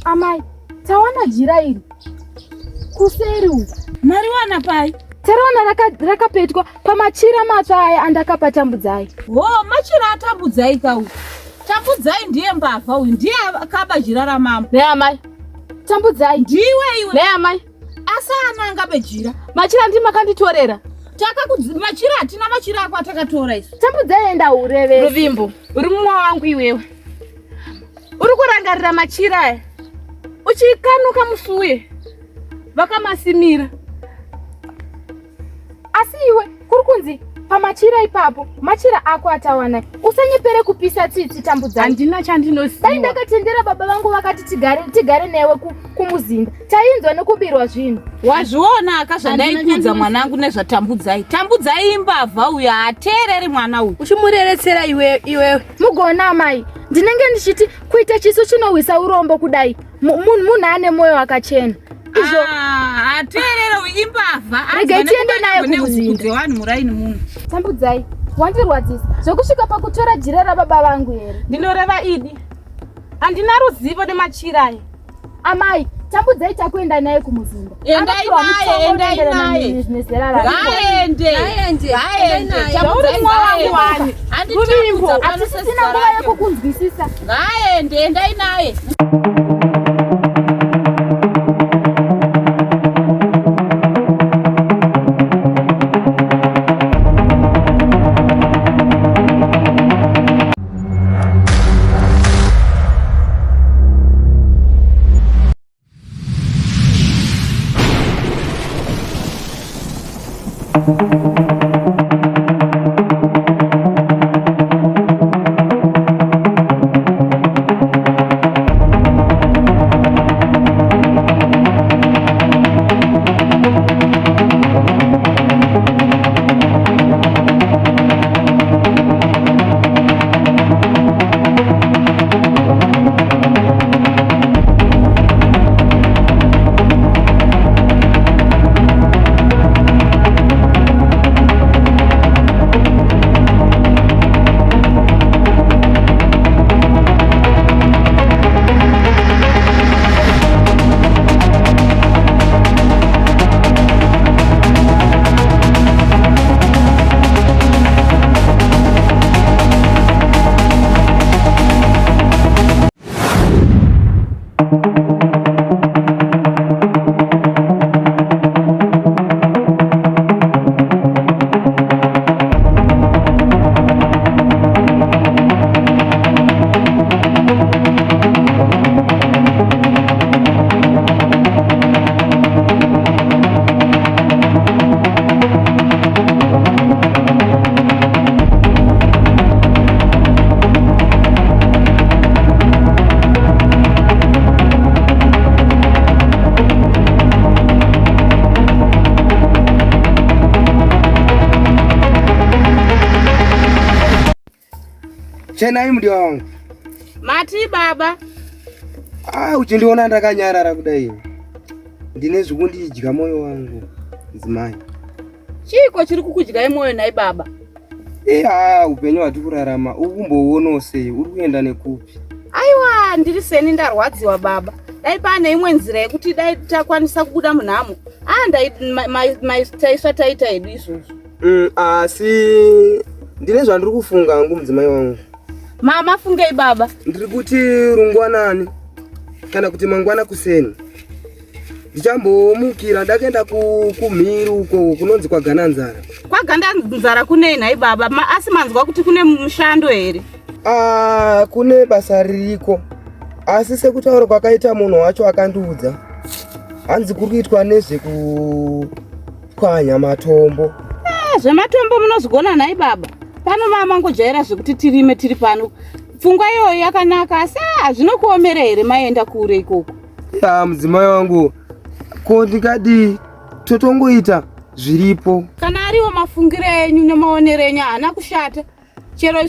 Amai, tawana jira iri. Kuseri uku. Mariwana pai? Taraona rakapetwa pamachira matsva aya andakapa Tambudzai. Machira aTambudzai kau. Tambudzai ndiye mbavha uyu, ndiye akaba jira ramambo. Ne amai. Tambudzai ndiwe iwe. Ne amai. Asana angabe jira. Machira ndi makanditorera. Machira atina machira ako atakatora isu. Tambudzai enda ureve. Ruvimbo, uri mumwe wangu iwewe. Uri kurangarira machira aya. Uchikanuka musuye. Vakamasimira. Asi iwe kuri kunzi pamachira ipapo machira ako atawana. Usanyepere kupisa tsitsi Tambudzai. Handina chandinosiya. Dai ndakatendera baba vangu vakati tigare newe kumuzinda. Tainzwa nekubirwa zvinhu. Wazviona akazvandaikudza mwanangu nezvaTambudzai. Tambudzai imbavha uyu hateereri mwana uyu. Uchimureretsera iwewe. Mugona mai. Ndinenge ndichiti kuita chiso chinowisa urombo kudai. Munhu ane moyo wakachena. Izvo hateereri uyu imbavha. Rega tiende naye kumuzinda. Vanhu muraini munhu. Tambudzai, wandirwadzisa. Zvokusvika pakutora jira rababa vangu here. Ndinoreva Idi. Handina ruzivo nemachira aya. Amai, Tambudzai takuenda naye kumuzinda. Endai naye. Ngaende. Tambudzai ngaende. Handitambudza panosesera. Sina nguva yekukunzwisisa. Ngaende, endai naye. Chenai mudi wangu. Mati baba. Uchindiona ndakanyarara kudai. Ndine zvekundidya moyo wangu. Nzimai. Chiko chiri kukudya moyo nai baba? Upenyu hwati kurarama. Ukumboona sei? Uri kuenda nekupi? Aiwa, ndiri seni ndarwadziwa baba. Dai pane imwe nzira yekuti dai takwanisa kubuda munhamo. Taiswa taita edu izvozvo. Asi ndine zvandiri kufunga hangu mudzimai wangu. Mama fungei baba? Ndiri kuti rungwanani kana kuti mangwana kuseni ndichambomukira ndakaenda kumhiri uko kunonzi kwaGananzara. KwaGananzara kunei nai baba? Asi manzwa kuti kune mushando here? Kune basa ririko, asi sekutaura kwakaita munhu wacho akandiudza hanzi kuri kuitwa nezvekupwanya matombo. Zvematombo munozogona nai baba? Pano mama ngojaira zvekuti tirime tiri pano. Pfungwa iyoyo yakanaka, asi zvinokuomera here maenda kure ikoko? Mudzimai wangu, ko ndikadi totongoita zviripo. Kana ariwo mafungiro enyu nemaonero enyu haana kushata. Chero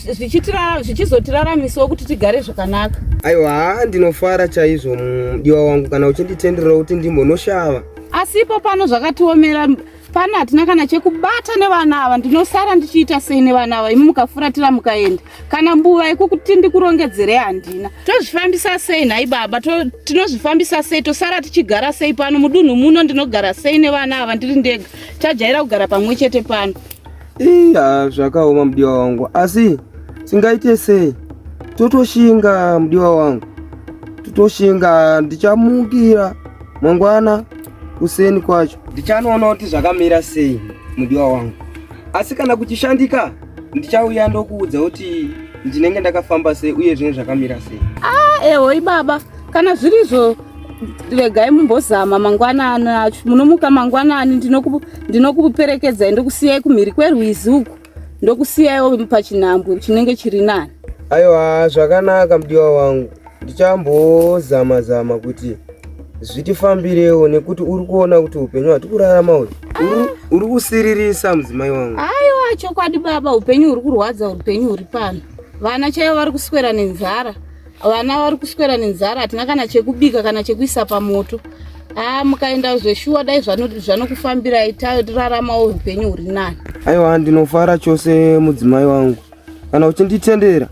zvichizotiraramisawo kuti tigare zvakanaka. Aiwa, ndinofara chaizvo mudiwa wangu kana uchinditendera kuti ndimbonoshava. asi ipo pano zvakatiomera. Pano hatina kana chekubata nevana ava. Ndinosara ndichiita sei nevana ava? Imi mukafuratira mukaenda. Kana mbuva yekuti ndikurongedzere handina. Tozvifambisa sei nhai baba? Tinozvifambisa sei? Tosara tichigara sei pano mudunhu muno? Ndinogara sei nevana ava ndiri ndega? Tajaira kugara pamwe chete pano. Zvakaoma mudiwa wangu, asi tingaite sei? Totoshinga mudiwa wangu, totoshinga. Ndichamukira mangwana kuseni kwacho ndichanoona kuti zvakamira sei mudiwa wangu, asi kana kuchishandika ndichauya ndokuudza kuti ndinenge ndakafamba sei uye zvine zvakamira sei. Ehoi baba, kana zvirizvo regai mumbozama mangwanani acho. Munomuka mangwanani ndinokuperekedzai ndokusiyai kumhiri kwerwizi uku, ndokusiyaiwo pachinhambwe chinenge chiri nani. Aiwa, zvakanaka mudiwa wangu, ndichambozama kuti zvitifambirewo, nekuti uri kuona kuti upenyu hwatikurarama uyu uri kusiririsa mudzimai wangu. Aiwa, chokwadi baba, upenyu huri kurwadza, upenyu huri pano. Vana chaivo vari kuswera nenzara, vana vari kuswera nenzara, hatina kana chekubika kana chekuisa pamoto. Mukaenda zveshuwa dai zvanokufambirai, tararamawo upenyu huri nani. Aiwa, ndinofara chose mudzimai wangu, kana uchinditendera.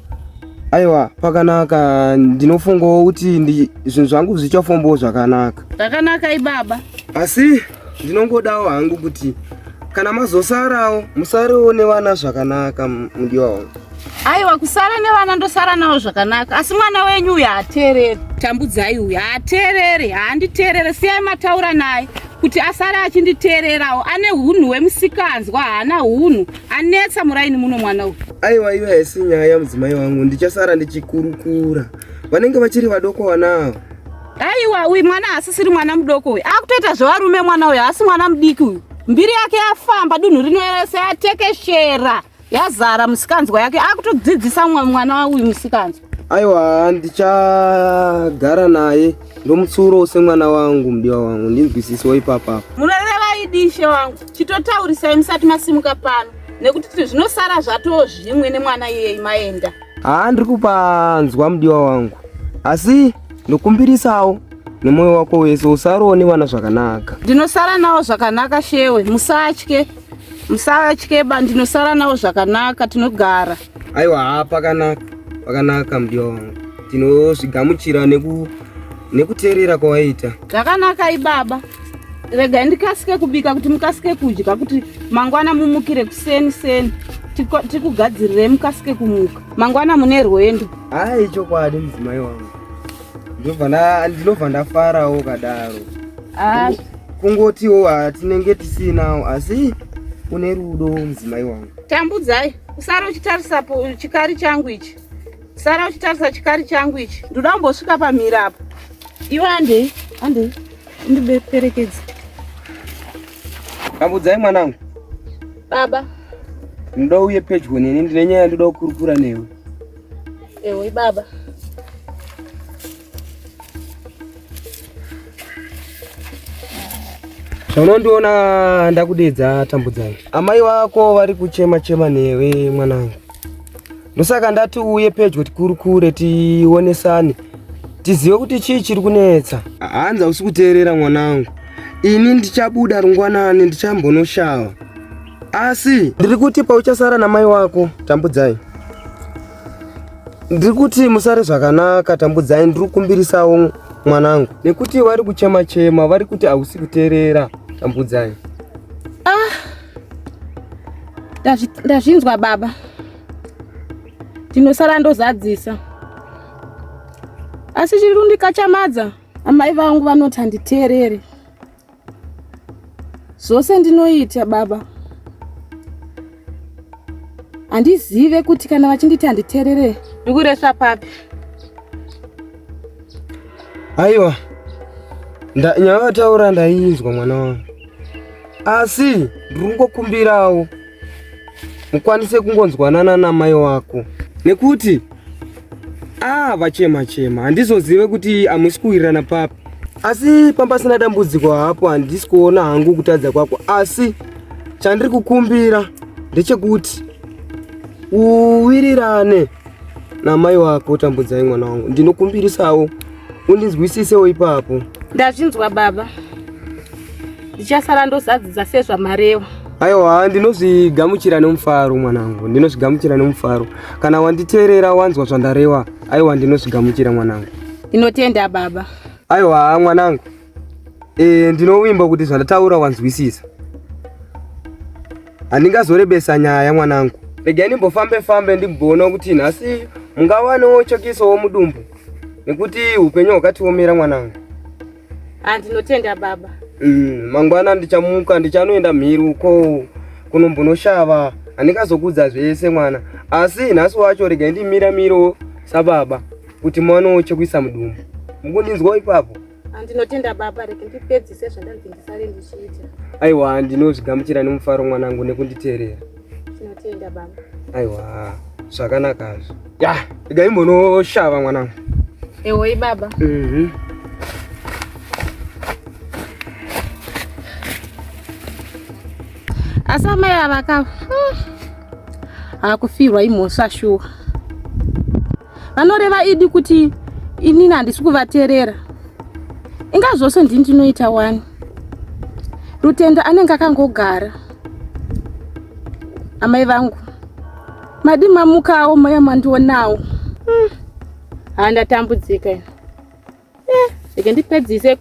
Aiwa, pakanaka. Ndinofungawo kuti zvinhu zvangu zvichafambawo zvakanaka. Zvakanaka ibaba, asi ndinongodawo hangu kuti kana mazosarawo musarewo nevana zvakanaka mudiwa wangu. Aiwa, kusara nevana ndosara nawo zvakanaka, asi mwana wenyu uyu haateereri. Tambudzai uyu haateereri, haanditeerere. Siyai mataura naye kuti asare achinditeererawo. Ane hunhu hwemusikanzwa, haana hunhu. Anetsa muraini muno mwana uyu. Aiwa, iyo haisi nyaya mudzimai wangu, ndichasara ndichikurukura. Vanenge vachiri vadoko vanawo. Aiwa, uyu mwana haasisiri mwana mudoko uyu. Akutoita zvevarume mwana uyu, haasi mwana mudiki uyu. Mbiri yake yafamba, dunhu rinoerese yatekeshera, yazara musikanzwa yake. Akutodzidzisa mwana uyu musikanzwa. Aiwa, ndichagara naye ndomutsuro semwana wangu mudiwa wangu, ndinzwisisiwo ipapa. Munoreva idishe wangu, chitotaurisai musati masimuka pano, nekuti zvinosara zvatowo zvimwe nemwana iyeye maenda. Ndiri kupanzwa mudiwa wangu, asi ndokumbirisawo nemwoyo wako wese usarowo nevana zvakanaka. Ndinosara nawo zvakanaka shewe, musatye ndinosara nawo zvakanaka, tinogara. Aiwa, pakanaka mudiwa wangu, tinozvigamuchira nekuteerera kwawaita. Zvakanaka ibaba, regai ndikasike kubika kuti mukasike kudya, kuti mangwana mumukire kuseni tikugadzirirei mukasike kumuka. Mangwana mune rwendo. Chokwadi mudzimai wangu, ndinobva ndafarawo kadaro. Kungotiwo hatinenge tisinawo, asi une rudo mudzimai wangu. Tambudzai, usara uchitarisa chikari changu ichi. Sara uchitarisa chikari changu ichi. Ndoda kumbosvika pamhiri apo. Iwe ande ndibeperekedza. Tambudzai mwanangu. Baba. Ndoda uye pedyo neni, ndine nyaya ndoda kukurukura newe. Ewe baba. Zvaunondiona ndakudedza Tambudzai. Amai vako vari kuchema newe mwanangu. Ndosaka ndati uye pedyo tikurukure, tionesane, tizive kuti chii chiri kunetsa. Hanzi hausi kuteerera mwanangu. Ini ndichabuda rungwanani, ndichambonoshava. Asi ndiri kuti pauchasara namai wako Tambudzai, ndiri kuti musare zvakanaka Tambudzai. Ndiri kukumbirisawo mwanangu, nekuti vari kuchema, vari kuti hausi kuteerera Tambudzai. Ndazvinzwa baba, ndinosara ndozadzisa, asi chiri kundikachamadza. Amai vangu vanoti handiteerere. Zvose ndinoita baba, handizive kuti kana vachinditi handiteerere ndikuresva papi. Aiwa, nyavataura ndainzwa mwana wangu, asi ndiri kungokumbirawo mukwanise kungonzwanana namai wako, nekuti vachema handizozive kuti hamusi kuwirirana papi. Asi pambasina dambudziko hapo, handisi kuona hangu kutadza kwako, asi chandiri kukumbira ndechekuti uwirirane namai wako Tambudzai mwana wangu. Ndinokumbirisawo undinzwisisewo ipapo. Ndazvinzwa baba. Ndichasara ndozadzisa sezvamareva. Aiwa, ndinozvigamuchira nemufaro mwanangu, ndinozvigamuchira nemufaro. Kana wanditeerera wanzwa zvandarewa, aiwa ndinozvigamuchira mwanangu. Ndinotenda baba. Aiwa mwanangu, ndinovimba kuti zvandataura wanzwisisa. Handingazorebesa nyaya mwanangu. Regai ndimbofambe ndimboona kuti nhasi mungawanewo chokisowo mudumbu, nekuti upenyu hwakatiomera mwanangu. Ndinotenda baba. Mangwana ndichamuka ndichanoenda mhiri uko kunombonoshava. Handingazokudza zvese mwana, asi nhasi wacho regai ndimira miro sababa kuti muwanewo chokuisa mudumbu. Mukundinzwa ipapo? Ndinotenda baba, rege ndipedzise zvandanzi ndisare ndichiita. Aiwa, ndinozvigamuchira nemufaro mwanangu nekunditeerera. Ndinotenda baba. Aiwa, zvakanakazvo. Ya, regai mbonoshava mwanangu. Ewo baba. Asa mai avaka akufirwa imhosva shuwa. Vanoreva idi kuti inini handisi kuvateerera. Ingazvose ndini ndinoita wani. Rutenda anenge akangogara. Amai vangu, madi mamukawo maya mandionawo. Ndatambudzika ino. Rege ndipedzise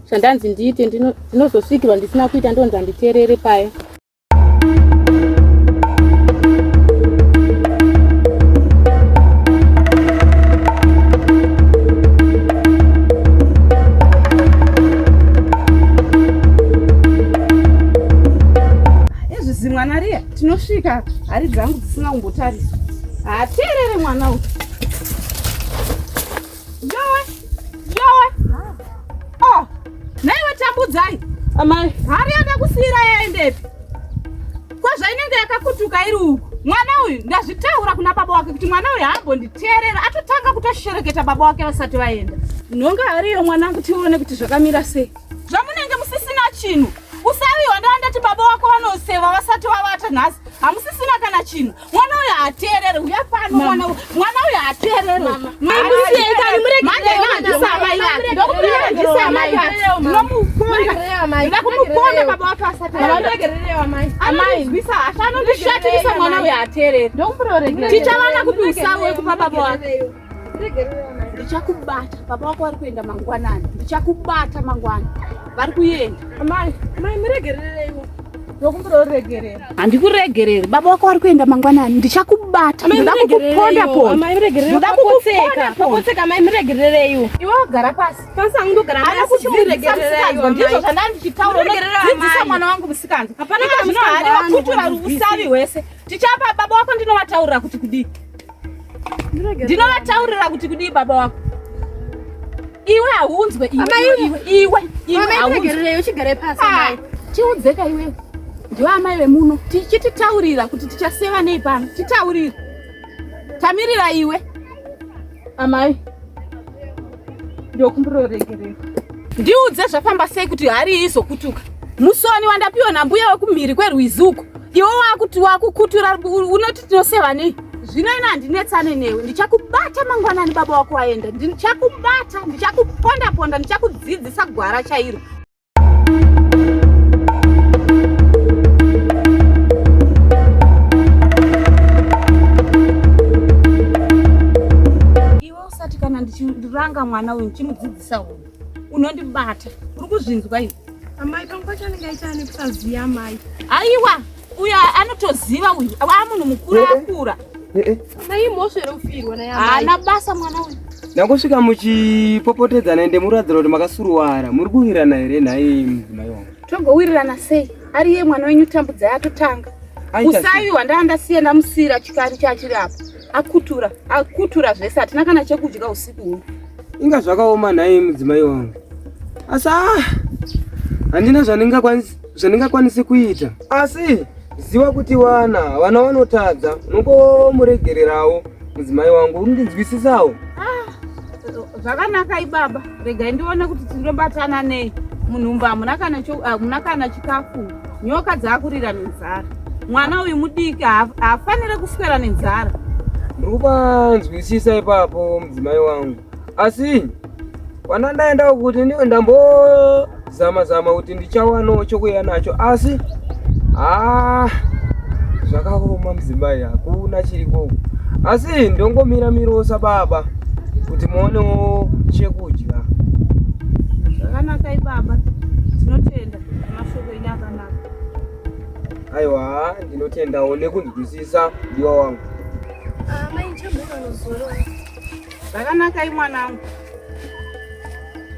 zvandanzi ndiite, ndinozosvikirwa ndisina kuita ndonzi handiteerere paya. Mwana riya tinosvika hari dzangu dzisina kumbotarisa. Teerere mwana uyu. Jowe. Naiwe tambudzai. Amai, Hari yatakusiyira yaendepi? Kwazvainenge yakakutuka iri uku. Mwana uyu ndazvitaura kuna baba wake kuti mwana uyu haambonditeerera, atotanga kutoshereketa baba wake vasati vaenda. Nhonga hariyo mwanangu, tione kuti zvakamira sei. Zvamunenge musisina chinhu. Usaviwa ndandati baba wako vanoseva vasati vavata nhasi. Hamusisina kana chinhu. Mwana uyu haateerere. Uya pano mwana uyu. Mwana uyu haateerere. Mama. Ndakumuponda baba wako asati anondishatirisa mwana uyu haateerere. Tichawana kuti usawe kupa baba wako. Ndichakubata. Baba wako vari kuenda mangwanani. Ndichakubata mangwana. Vari kuenda. amai muregerereiwo. Ndokumboregerera. Handikuregereri. Baba wako vari kuenda mangwanani. Ndichakubata. Ndoda kukuponda ponda. Amai muregerere. Ndoda kukuponda ponda. Potseka amai muregerereiwo. Iwe wagara pasi. Pasi angundogara Ana kuti muregerereiwo. Ndizvo zvandandichitaura. Dzidzisa mwana wangu musikanzi. Hapana zvino hari vakutura usavi hwese. Tichapa baba wako ndinovataurira kuti kudii. Ndinovataurira kuti kudii baba wako. Iwe haunzwe iwe muregerereiwo chigare pasi amai. Chiudzeka iwewe. Ndiwe amai vemuno. Tichititaurira kuti tichaseva nei pano. Titaurira. Tamirira iwe. Amai. Ndokumboregerera. Ndiudze zvafamba sei kuti hari izokutuka. Musoni wandapiwa nambuya wekumhiri kwerwizuku. Iwe wakukutura unoti tinoseva nei. Zvino ina handinetsane newe. Ndichakubata mangwanani baba wako waenda. Ndichakubata, ndichakuponda, ndichakudzidzisa gwara chairo. Iwe usati kana ndichiranga mwana uyu ndichimudzidzisa uyu. Unondibata. Uri kuzvinzwa iwe? Amai panguva chanenge aitani kusaziva amai. Aiwa, uyu anotoziva uyu. Munhu mukuru akura. Amai imhosva inofirwa naye amai. Hana basa mwana uyu. Ndangosvika muchipopotedzana ende muradzira kuti makasuruwara. Muri kuwirirana here nhaye mudzimai wangu? Togowirirana sei? Ari iye mwana wenyu tambudza yatotanga. Usaviwa ndandasiya ndamusira chikari chachiri apa. Akutura zvese hatina kana chekudya usiku uno. Inga zvakaoma nhaye mudzimai wangu. Asi handina zvandingakwanisi kuita. Asi ziva kuti vana vanotadza. Unongomuregererawo mudzimai wangu. Undinzwisisawo. Zvakanaka ibaba. Regai ndione kuti tinobatana nei. Munhumba hamuna kana chikafu. Nyoka dzakurira nenzara. Mwana uyu mudiki haafaniri kuswera nenzara. Muri kupanzwisisa ipapo mudzimai wangu. Asi kwana ndaendawo kuti ndiwe zama kuti ndichawanawo chokuya nacho asi zvakaoma mudzimai, hakuna chiriko. Asi ndongomira mirosa baba kuti muonewo chekudya. Zvakanaka baba, tinotenda mashoko enyu akanaka. Aiwa, ndinotendawo nekunzwisisa ndiwa wangu. Mai chambokanozorora. Zvakanaka mwanangu.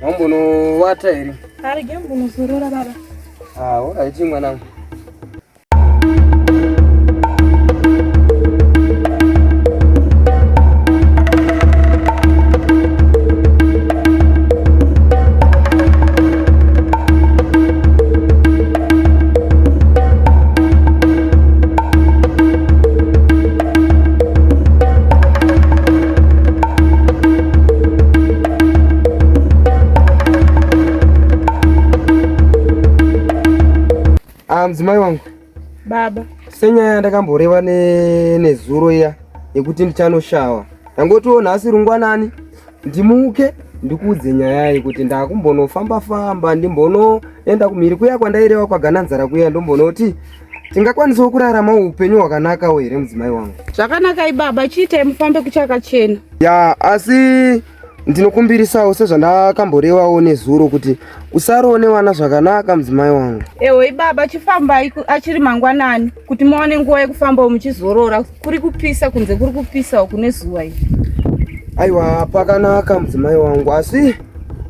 Wambonowata here? Arege mbonozorora baba. Alright mwanangu. Mudzimai wangu. Baba. Senyaya ndakamboreva nezuro iya yekuti ndichanoshawa. Ndangotiwo nhasi rungwanani ndimuke ndikuudze nyaya yekuti ndakumbonofamba ndimbonoenda kumhiri kuya kwandaireva kwagananzara kuya ndombonoti tingakwanisawo kurarama upenyu hwakanaka here mudzimai wangu. Zvakanaka baba, chiitai mufambe kuchakachena. Ya, asi ndinokumbirisawo sezvandakamborevawo nezuro kuti usaroone wana zvakanaka mudzimai wangu. Ewe baba, chifambai achiri mangwanani kuti muone nguva yekufambawo muchizorora. Kuri kupisa kunze kuri kupisawo kune zuva iri. Aiwa, pakanaka mudzimai wangu, asi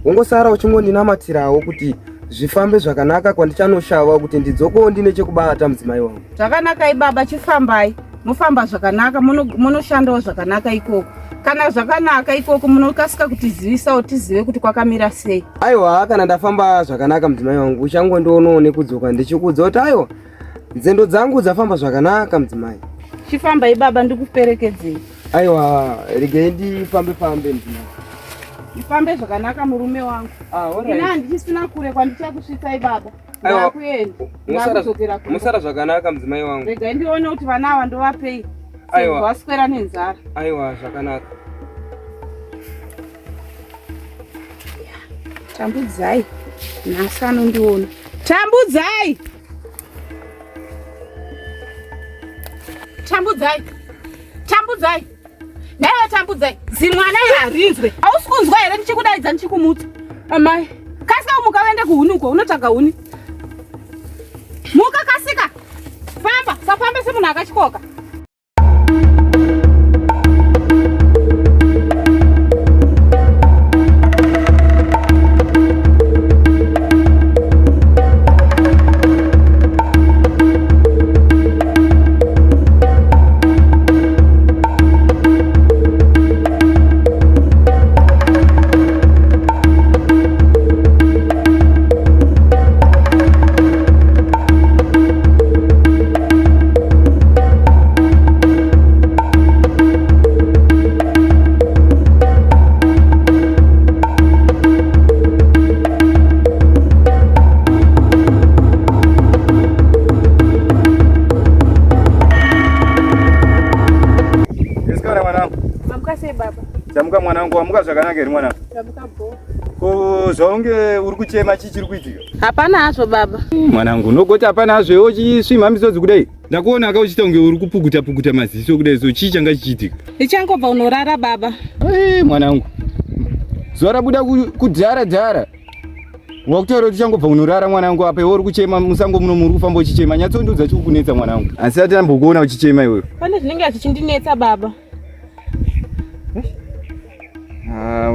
ungosara uchingondinamatirawo kuti zvifambe zvakanaka kwandichanoshava kuti ndidzokewo ndine chekubata mudzimai wangu. Zvakanaka baba, chifambai mufamba zvakanaka, munoshandawo zvakanaka ikoko. Kana zvakanaka ikoko munokasika kutizivisawo tizive kuti kwakamira sei. Aiwa, kana ndafamba zvakanaka mudzimai wangu uchangondionawo nekudzoka ndichikudza kuti aiwa nzendo dzangu dzafamba zvakanaka mudzimai. Chifambai baba, ndikuperekedzei. Aiwa, regei ndifambe mudzimai. Ndifambe zvakanaka murume wangu. Ina handichisina kure kwandichakusvitsai baba. Ndakuenda. Musara zvakanaka mudzimai wangu. Regai ndione kuti vana ava ndovapei. Aiwa. Vaswera nenzara. Aiwa, zvakanaka. Tambudzai. Nhasi anondiona. Tambudzai! Tambudzai! Tambudzai! Naiwe tambudzai! Zimwana harinzwe. Hausi kunzwa here ndichikudaidza ndichikumutsa. Amai. Kasika umuka uende kuhunuko, unotsvaga huni. Muka kasika! Famba! Safambe semunhu akachikoka. Chamuka mwanangu, wamuka zvakanaka here mwanangu? Chamuka bo. Ko zvaunge uri kuchema chichiri kuitika? Hapana hazvo baba. Mwanangu, nogoti hapana hazvo uchisvima misodzi kudai. Ndakuona akachiita unge uri kupukuta maziso kudai, so chii changa chichitika? Ndichangobva unorara baba. Mwanangu. Zuva rabuda kudhara. Wakutaura kuti changobva unorara mwanangu, apa iwe uri kuchema musango muno muri kufamba uchichema. Nyatsondiudza chiri kunetsa mwanangu. Asi atambokuona uchichema iwewe. Pane zvinenge zvichindinetsa baba.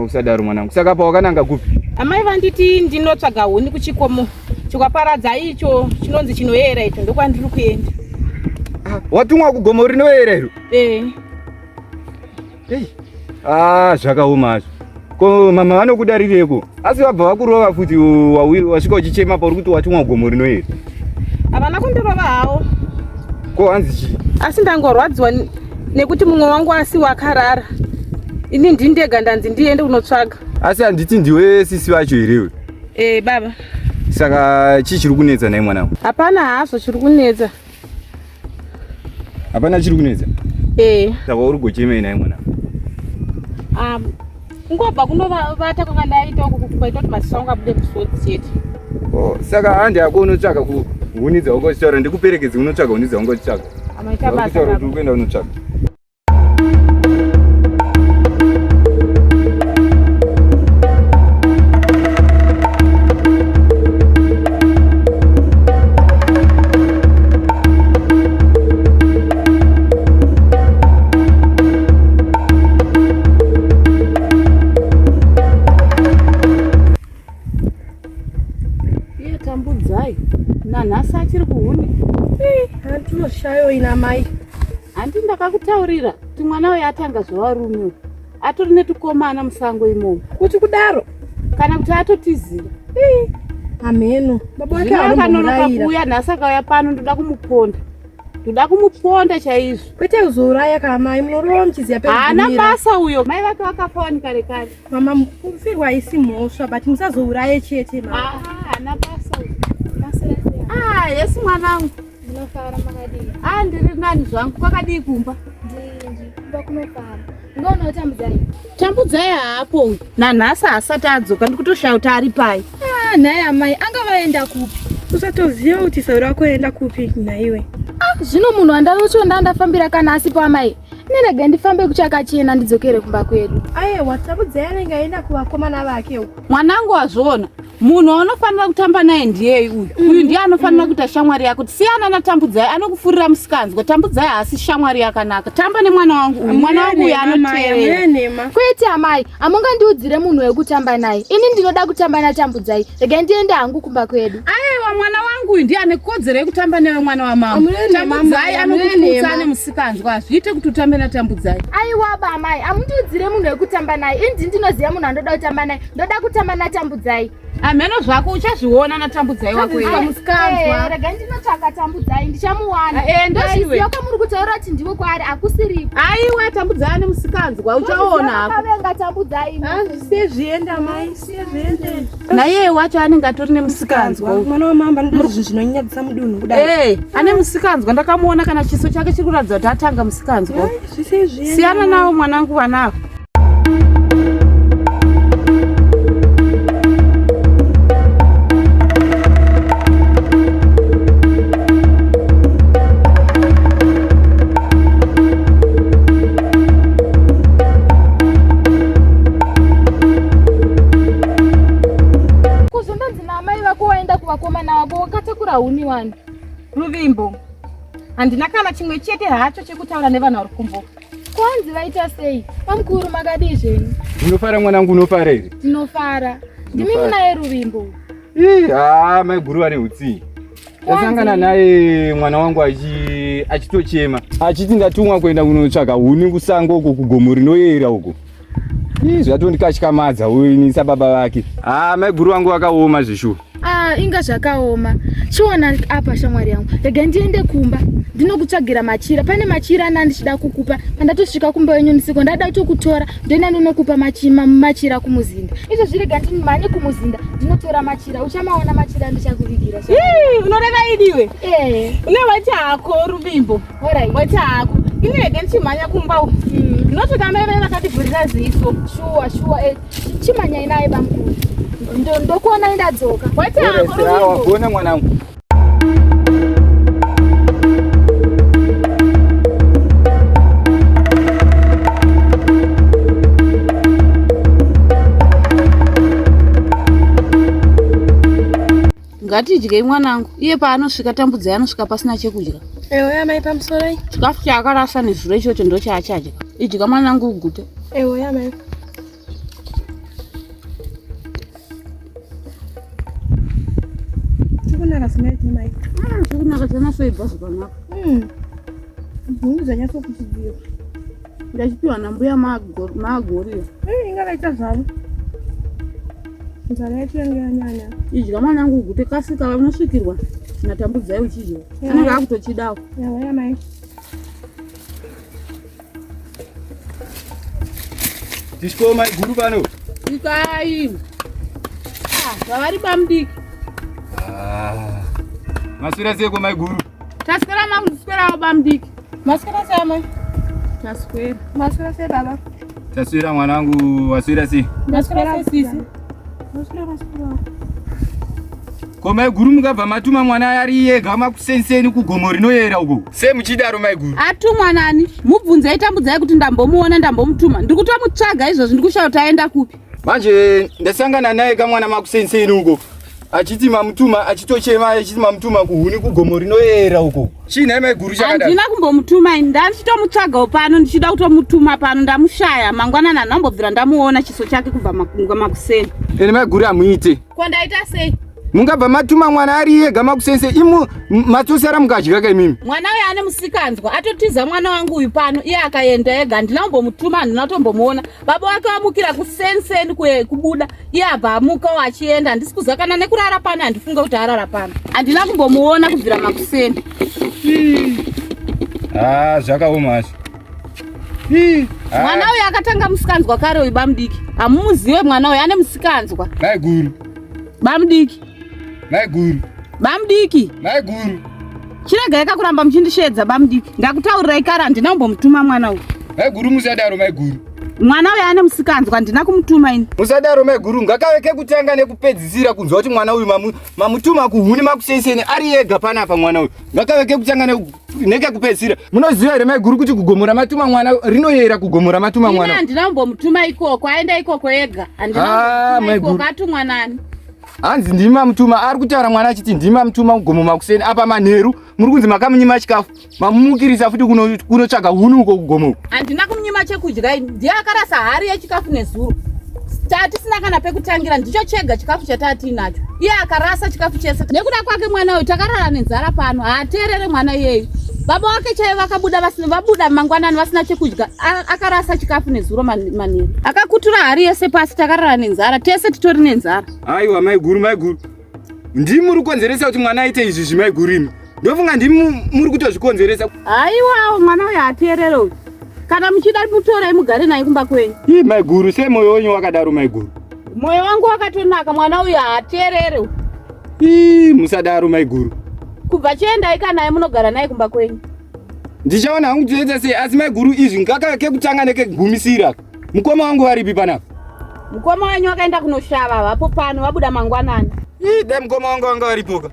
Usadaro mwanangu. Saka apa wakananga kupi? Amai vanditi ndinotsvaga huni kuchikomo. Chikaparadza icho chinonzi chinoyera icho ndokwandiri kuenda. Watumwa kugomo rinoyera iro? Zvakaoma hazvo. Ko mama vanokudarireko? Asi vabva vakurova futi wasvika uchichema pauri kuti watumwa kugomo rinoyera? Havana kundirova havo. Ko hanzi chii? Asi ndangorwadziwa nekuti mumwe wangu asi wakarara. Ini ndindega ndanzi ndiende kunotsvaga. Asi handiti ndiwe sisi vacho here iwe? Baba. Saka chii chiri kunetsa naye mwanangu? Hapana hazvo chiri kunetsa. Hapana chiri kunetsa? Saka uri kuchemei naye mwanangu? Ngobva kunovata kwakandaita uku kwaita kuti maziso angu abude musodzi chete. Saka handi yako unotsvaka huni dzaungochitaura ndikuperekedze unotsvaka huni dzaungochitsvaka. Amaita basa. Kutaura kuti ukuenda unotsvaka. Tambudzai nanhasi achiri kuhuni. Handinoshaywo ina mai. Handi ndakakutaurira kuti mwana uyu atanga zvevarume atori netukomana musango imomo. Kuti kudaro Kana kuti atotiziva. ameno baba wake akanonoka kuuya nhasi akauya pano ndoda kumuponda. Ndoda kumuponda chaizvo. kwete kuzouraya kana mai munorova muchiziya Haana basa uyo. Mai vake vakafawo kare kare. mama kufirwa haisi mhosva but musazouraye chete mama. Haana basa uyo. Yesi mwanangu. Munofara makadii? Ndiri nani zvangu. Kwakadii kumba? Kumba kunofara. Ngono Tambudzai. Tambudzai haapo uyu. Nanhasi asati adzoka ndikutoshauta ari pai. Naye amai angavaenda kupi? Usatoziva kuti sauro rako enda kupi naiwe. Zvino munhu andanochonda ndafambira kana asipo amai. Nerega ndifambe kuchakachena ndidzokere kumba kwedu. Aiwa Tambudzai anenge aenda kuvakomana vake uko. Mwanangu wazviona. Munhu anofanira kutamba naye ndiye uyu. Uyu ndiye anofanira kuita shamwari yako. Siyana naTambudzai anokufurira musikanzwa. Tambudzai haasi shamwari yakanaka. Tamba nemwana wangu uyu. Mwana wangu uyu anoteerera. Kwete amai, amungandiudzire munhu wekutamba naye. Ini ndinoda kutamba naTambudzai. Rega ndiende hangu kumba kwedu. Aiwa mwana wangu uyu ndiye ane kodzero yekutamba newe mwana wamama. Tambudzai anokuputsa nemusikanzwa. Azviite kuti utambe naTambudzai. Aiwa baba amai, amundiudzire munhu wekutamba naye. Ini ndinoziva munhu andoda kutamba naye. Ndoda kutamba naTambudzai. Ameno zvako uchazviona naTambudzai wako iwe. Musikanzwa. Rega ndinotsvaka Tambudzai ndichamuvana. Ndoshiwe. Saka muri kutaura kuti ndiwe kwaari akusiripo. Aiwa Tambudzai ane musikanzwa uchaona hapo. Akavenga Tambudzai. Sezvienda mai, sezviende. Naye wacho anenge atori nemusikanzwa. Mwana wamamba ndiri zvinhu zvinonyadzisa mudunhu kudai. Ane musikanzwa ndakamuona kana chiso chake chiri kuratidza kuti atanga musikanzwa. Zvisezvienda. Siyana nawo mwanangu wanavo. Vakomana vavo vakatakura huni wani. Ruvimbo. Handina kana chimwe chete hacho chekutaura nevanhu vari kumbo. Kwanzi vaita sei? Pamukuru makadii zvenyu? Unofara mwanangu unofara here? Ndinofara. Ndimi munaye Ruvimbo. Mai guru ane hutsi. Ndasangana naye mwana wangu achitochema. Achiti ndatumwa kuenda kunotsvaga huni kusango uko kugomo rinoyera uko. Zvatondikatyamadza uinisa baba vake. Mai guru wangu akaoma zvishu. Inga zvakaoma. Chiwana apa shamwari yangu. Rega ndiende kumba. Ndinokutsvagira machira. Pane machira andichida kukupa. Pandatosvika kumba wenyu nisiko ndada kutokutora. Ndoenda ndinokupa machira kumuzinda. Izvo zvirega ndimhanye kumuzinda. Ndinotora machira. Uchamaona machira ndichakuvigira. Unoreva idiwe? Une waita hako Ruvimbo. Alright. Waita hako. Ini rega ndichimhanya kumba uko. Ndinototi mai vave vakatibvurira ziso. Shuwa. Chimhanyai naye pamukuru. Ndokuona ndadzoka. Waita hako Ruvimbo. Kuona mwanangu. Ngatidyei mwanangu. Iye paanosvika Tambudzai anosvika pasina chekudya. Ewe mai pamusoro. Chikafu chaakarasa nezuro ichocho ndo chaachadya. Idya mwanangu ugute. Ewe mai. Chikunaka sinaiti mai. Chikunaka chanasoibva zvakanaka. Ndinozanyatso kuchidziva. Ndachipiwa nambuya maagoriyo. Ingavaita zvavo. Nzara yacho yange yanyanya. Idya mwanangu ugute kasika unosvikirwa naTambudzai uchidya. Anenge akutochidawo. Ewe mai. Tisiko mai guru pano. Ikai. Zvavari bamudiki. Maswera seko mai guru. Taswera mangu kuswerawo bamudiki. Maswera sei mai? Taswera. Maswera sei baba? Taswera mwanangu waswera sei? Maswera sei sisi? Maswera. Ko Maiguru mukabva matuma mwana ari yega makusenseni kugomo rinoyera uko. Se muchidaro Maiguru. Atumwa nani? Mubvunze tambudzai kuti ndambomuona ndambomutuma. Ndiri kutomutsvaga izvozvi ndikushaura aenda kupi. Manje ndasangana naye kamwana makusenseni uko. Achiti mamutuma achitochema achiti mamutuma kuhuni kugomo rinoyera uko. China Maiguru chakadaro. Andina kumbomutuma ini ndichitomutsvaga pano ndichida kutomutuma pano ndamushaya mangwanana ndambobvira ndamuona chiso chake kubva makuseni. Ene Maiguru amuite. Kwandaita sei? Mungabva matuma mwana ari yega makusense imu matosara mukadya kai mimi. Mwana uyu ane musikanzwa atotiza mwana wangu uyu pano iye akaenda ega ndinambomutuma ndinatombomuona baba wake wamukira kusenseni kubuda iye abva amuka wachienda ndisi kuzakana nekurara pano handifunga kuti arara pano handina kumbomuona kubvira makuseni. Zvakaoma zvo. Mwana uyu akatanga musikanzwa kare uyu bamudiki hamumuzive mwana uyu ane musikanzwa. Maiguru Bamudiki. Maiguru. Bamudiki. Maiguru. Chirega yakakuramba muchindishedza bamudiki. Ndakutaurirai kare handina kumbomutuma mwana uyu. Maiguru musadaro Maiguru. Mwana uyu ane musikanzwa handina kumutuma ini. Musadaro Maiguru ngakaveke kutanga nekupedzisira kunzwa kuti mwana uyu mamutuma kuhuni makusenseni ari yega panapa mwana uyu. Ngakaveke kutanga nekupedzisira. Munoziva here Maiguru kuti kugomora matuma mwana rinoyera kugomora matuma mwana. Ine handina kumbomutuma ikoko aenda ikoko ega. Handina Maiguru atumwa nani. Hanzi ndima mutuma ari kutaura mwana achiti ndima mutuma kugomo makuseni apa manheru muri kunzi makamunyima chikafu mamumukirisa futi kunotsvaga huni uko kugomo. Handina kumunyima chekudya ndiye akarasa hari yechikafu nezuro tatisina kana pekutangira ndicho chega chikafu chatatiinacho iye akarasa chikafu chese nekuda kwake mwana uyu takarara nenzara pano haateerere mwana iyeyu baba wake chaive vabuda mangwanani vasina chekudya akarasa chikafu nezuro manheru akakutura hari yese pasi takarara nenzara tese titori nenzara. Aiwa Maiguru ndimuri kukonzeresa kuti mwana aite izvi zvimaiguru imi ndofunga ndimi muri kutozvikonzeresa. Aiwa mwana uyu haateerere uyu kana muchida mutorei mugare naye kumba kwenyu. Maiguru sei mwoyo wenyu wakadaro Maiguru? Mwoyo wangu wakatonaka mwana uyu haateerere. Musadaro Maiguru. Kubva chiendai naye munogara naye kumba kwenyu. Ndichaona hangu toita sei asi Maiguru izvi ngakaveke kutanga nekegumisira. Mukoma wangu varipi panapa? Mukoma wenyu wakaenda kunoshava vapo pano vabuda mangwanani. Dai mukoma wangu wanga varipoka.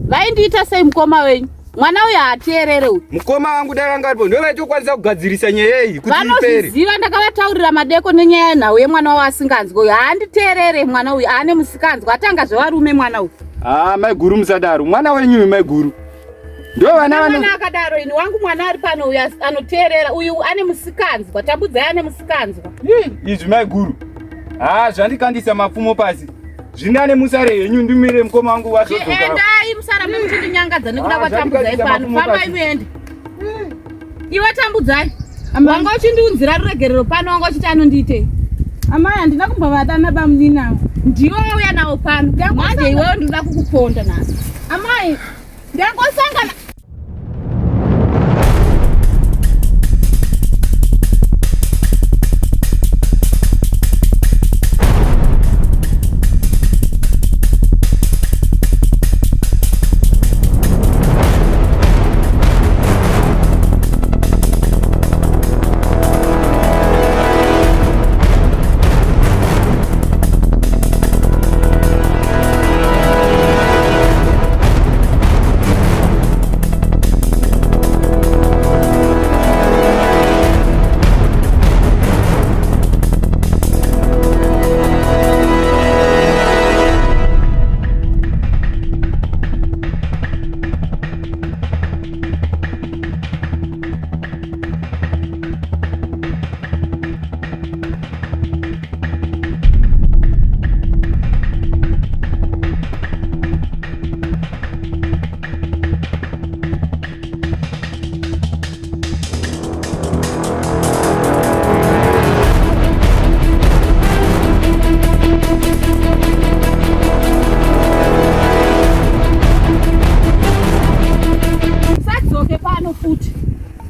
Vaindiita sei mukoma wenyu? Mwana uyu haateerere uyu. Mukoma wangu dai vanga varipo ndovaitokwanisa kugadzirisa nyaya iyi kuti ipere. Vanoziva ndakavataurira madeko nenyaya yenhau yemwana wavo asinganzwi uyu haanditeerere mwana uyu ane musikanzwa atanga zvevarume mwana uyu. Maiguru musadaro mwana wenyu Maiguru. Mwana akadaro ini wangu mwana ari pano uyu anoteerera uyu ane musikanzwa tambudzai ane musikanzwa. Izvi Maiguru. Zvandikandisa mapfumo pasi. Zvinane musare henyu ndimire mukoma wangu watodzoka. Endai musara muchindinyangadza nekuda kwatambudzai pano fambai muende. Iwe tambudzai. Wanga uchindiunzira ruregerero pano wanga uchiti anondiitei. Amai handina kumbovadana bamudinawo. Ndiwe wauya nawo pano. Manje iwewo ndinoda kukuponda naso. Amai ndangosangana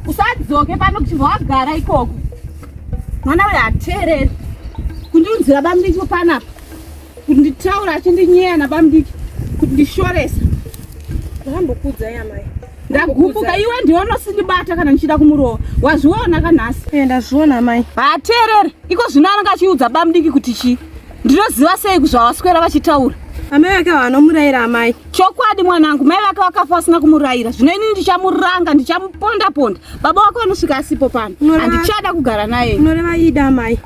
usadzoke pano kuchibva wagara ikoko. Mwana uyu hateereri kundiunzira bamudiki panapa kunditaura achindinyaya nabamudiki kuti ndishoresa. ndakambokudzai amai. Ndagupuka iwe ndiwe unosindibata kana ndichida kumurova. Wazviona kanhasi? Ndazviona amai. Haateereri iko zvino anenge achiudza bamudiki kuti chii? Ndinoziva sei zvavaswera vachitaura? Amai vake vanomurayira amai. Chokwadi mwanangu, mai vake vakafa vasina kumurayira. Zvino ini ndichamuranga, ndichamuponda ponda. Baba wako anosvika asipo pano. Handichada kugara naye. Unoreva Ida amai.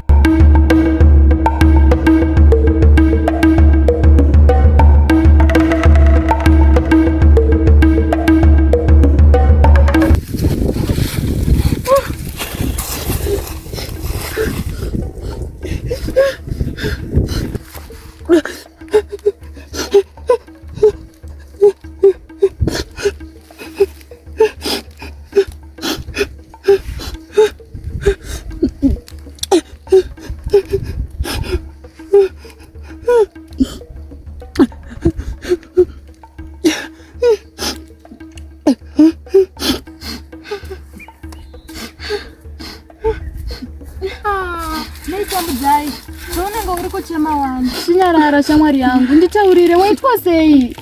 Tambudzai, unenge uri kuchema wani. Chinyarara shamwari yangu, nditaurire waitwa sei?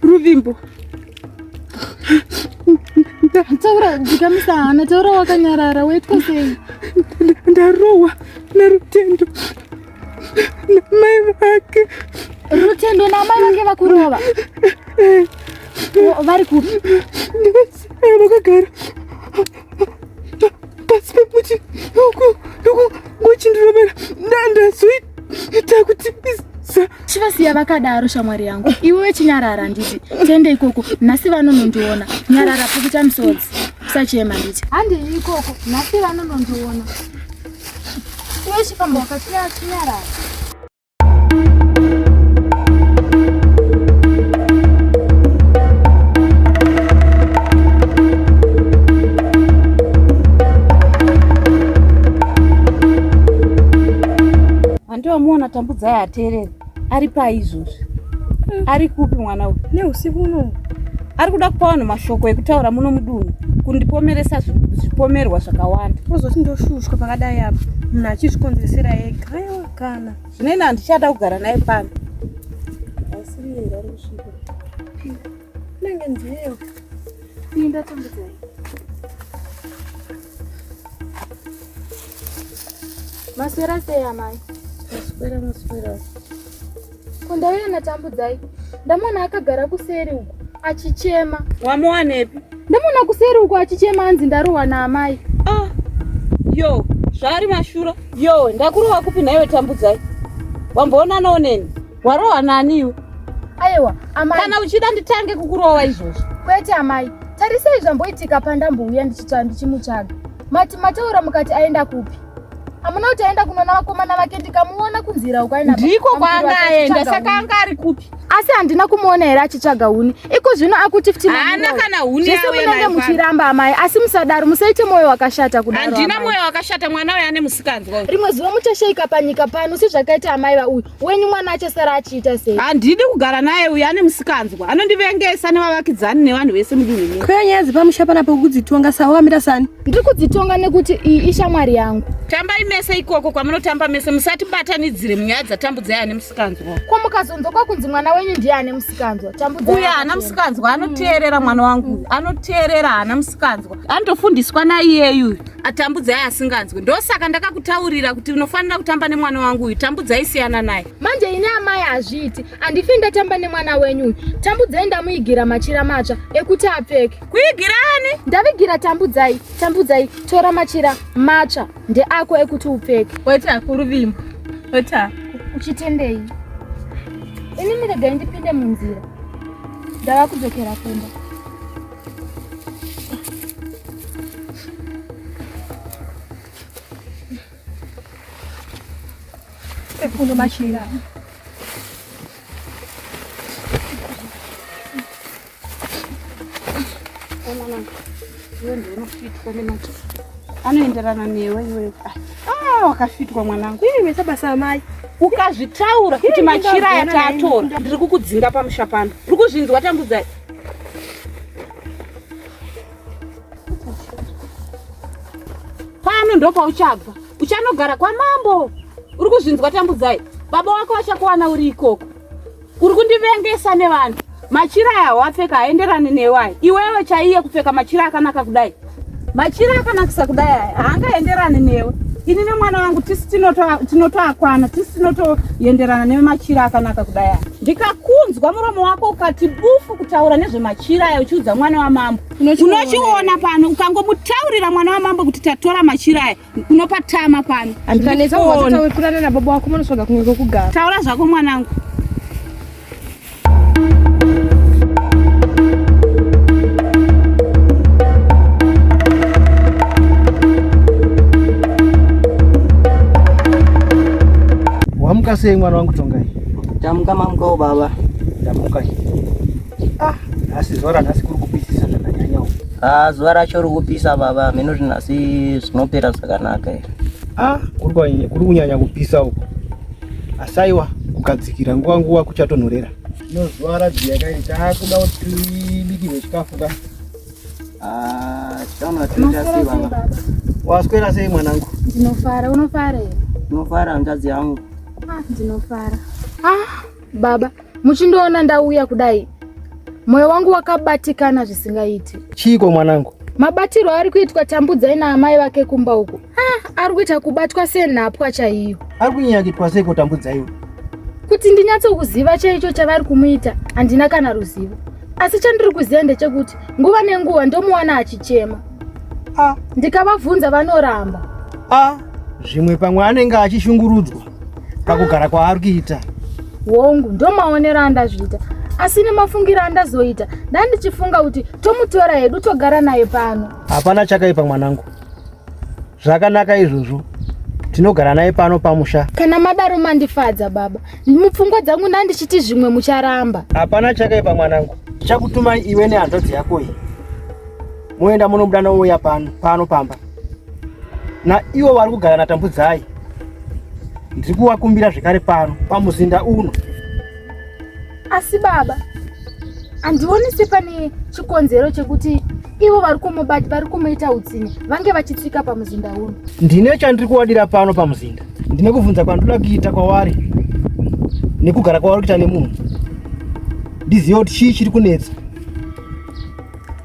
Ruvimbo. Taura ndikamisana, taura wakanyarara waitwa sei? Ndarowa naRutendo. Mai vake. Rutendo na mai vake vakurova. Vari kupi? Vakagara. Pasi pemuti uku ngochindirovera ndandazoita kuti chivasiya vakadaro shamwari yangu. Iwewe chinyarara nditi tende ikoko nhasi vanonondiona. Nyarara pfukuta musodzi usachema nditi handi ikoko nhasi vanonondiona. Iwe chifamba wakasiya chinyarara. Muona Tambudzai aterera ari paizvozvi. Ari kupi mwana uyu? Neusiku uno. Ari kuda kupa vanhu mashoko ekutaura muno mudunhu kundipomeresa zvipomerwa zvakawanda. Pozoti ndoshushwa pakadai apa. Munhu achizvikonzeresera ega. Aiwa kana. Zvinoina handichada kugara naye pano. Asi iye ari kusvika. Nenge ndiyewo. Pinda Tambudzai. Maswera sei amai? Maswera. Kundauya naTambudzai. Ndamona akagara kuseri uko achichema. Wamuwanepi? Ndamona kuseri uko achichema anzi ndarohwa naamai. Yo, zvari mashura. Yo, ndakurohwa kupi naiwe Tambudzai? Wamboonanawo neni? Warohwa naniwo? Aiwa, amai. Kana uchida nditange kukurohwa izvozvo. Kwete amai. Tarisai zvamboitika pandambouya ndichimutsvaga. Mataura mukati aenda kupi? Amuna kuti aenda kunoona vakomana vake ndikamuona kunzira uko aina. Ndiko kwanga aenda saka anga ari kupi? Asi handina kumuona here achitsvaga huni. Iko zvino akuti futi haana kana huni yawe naye. Muchiramba amai, asi musadaro, musaite mwoyo wakashata kudaro. Handina mwoyo wakashata, mwana uyu ane musikanzwa. Rimwe zuva muchashaika panyika pano sezvakaita amai vauyu. Wenyu mwana achasara achiita sei? Handidi kugara naye uyu ane musikanzwa. Anondivengesa nevavakidzani nevanhu vese mudunhu muno. Kwenya dzipamusha pana pokudzitonga sawa wakamira sani? Ndiri kudzitonga nekuti iyi ishamwari yangu. Tambai mese ikoko kwamunotamba mese, musatibatanidzire munyaya dzaTambudzai ane musikanzwa. Kwamukazonzwa kwakunzi mwana wenyu ndiye ane musikanzwa. Tambudzai uyu haana musikanzwa, anoteerera mwana wangu. Anoteerera, haana musikanzwa. Anotofundiswa naiyeyu aTambudzai asinganzwi. Ndosaka ndakakutaurira kuti unofanira kutamba nemwana wangu uyu. Tambudzai siyana naye. Manje ine amai hazviti handifi ndatamba nemwana wenyu uyu. Tambudzai ndamuigira machira matsva ekuti apfeke. Kuigirani? Ndavigira Tambudzai. Tambudzai tora machira matsva ndeako ekuti upfeke. Weta kuruvimbo. Weta uchitendei? Ini miregai ndipinde munzira. Ndava kudzokera kumba. Ekundo machira. Anoenderana newe iwewe. Wakasvitwa mwanangu. Iwe sabasa amai. Ukazvitaura kuti machira aya taatora, ndiri kukudzinga pamusha pano. Uri kuzvinzwa Tambudzai? Pano ndo pauchabva. Uchanogara kwamambo. Uri kuzvinzwa Tambudzai? Baba wako vachakuwana uri ikoko. Uri kundivengesa nevanhu. Machira aya wapfeka haenderani newe. Iwewe chaiye kupfeka machira akanaka kudai. Machira akanakisa kudai haangaenderani newe. Ini nemwana wangu tisi tinotoakwana, tisi tinotoenderana nemachira akanaka kudai. ndikakunzwa muromo wako ukati bufu kutaura nezvemachira aya uchiudza mwana wamambo. Unochiona pano ukangomutaurira mwana wamambo kuti tatora machira aya unopatama pano. Andikanesa wataurana na baba wako munosvaga kumwe kugara. Taura zvako mwanangu. Wamuka sei mwana wangu Tongai? Tamuka mamukao baba. Tamuka. Asi zora nasi kuri kupisisa zvakanyanya. Zuva racho rikupisa baba, mino nasi zvinopera zvakanaka. Kuri kunyanya kupisa uko. Asaiwa kugadzikira nguwa kuchatonhorera. No zuva radziya kai takuda kuti bikirwe chikafu ka. Chama tuita sei baba. Waswera sei mwanangu? Ndinofara, unofara here? Ndinofara hanzvadzi yangu. Ndinofara. Baba, muchindoona ndauya kudai, moyo wangu wakabatikana zvisingaiti. Chiko mwanangu? Mabatiro ari kuitwa Tambudzai naamai vake kumba uko. Ari kuita kubatwa senhapwa chaiyo. Ari kunyanya kuitwa sei kutambudzaiwo? Kuti ndinyatsokuziva chaicho chavari kumuita, handina kana ruzivo. Asi chandiri kuziva ndechekuti nguva nenguva ndomuwana achichema. Ndikavabvunza vanoramba. Zvimwe pamwe anenge achishungurudzwa pakugara kwaari kuita. Wongu ndomaonero andazviita, asi nemafungira andazoita ndandichifunga kuti tomutora hedu togara naye pano. Hapana chakaipa mwanangu, zvakanaka izvozvo, tinogara naye pano pamusha. Kana madaro mandifadza baba, mupfungwa dzangu ndandichiti zvimwe mucharamba. Hapana chakaipa mwanangu, chakutuma iwe nehanzvadzi yako iyi moenda munobuda nouya pano pamba. Na iwo vari kugara naTambudzai ndiri kuvakumbira zvekare pano pamuzinda uno. Asi baba, handionisi pane chikonzero chekuti ivo vari kumuita utsinye vange vachitsvika pamuzinda uno. Ndine chandiri kuwadira pano pamuzinda, ndine kubvunza kwandoda kuita kwavari nekugara kwavari kuita nemunhu. Ndizive kuti chii chiri kunetsa.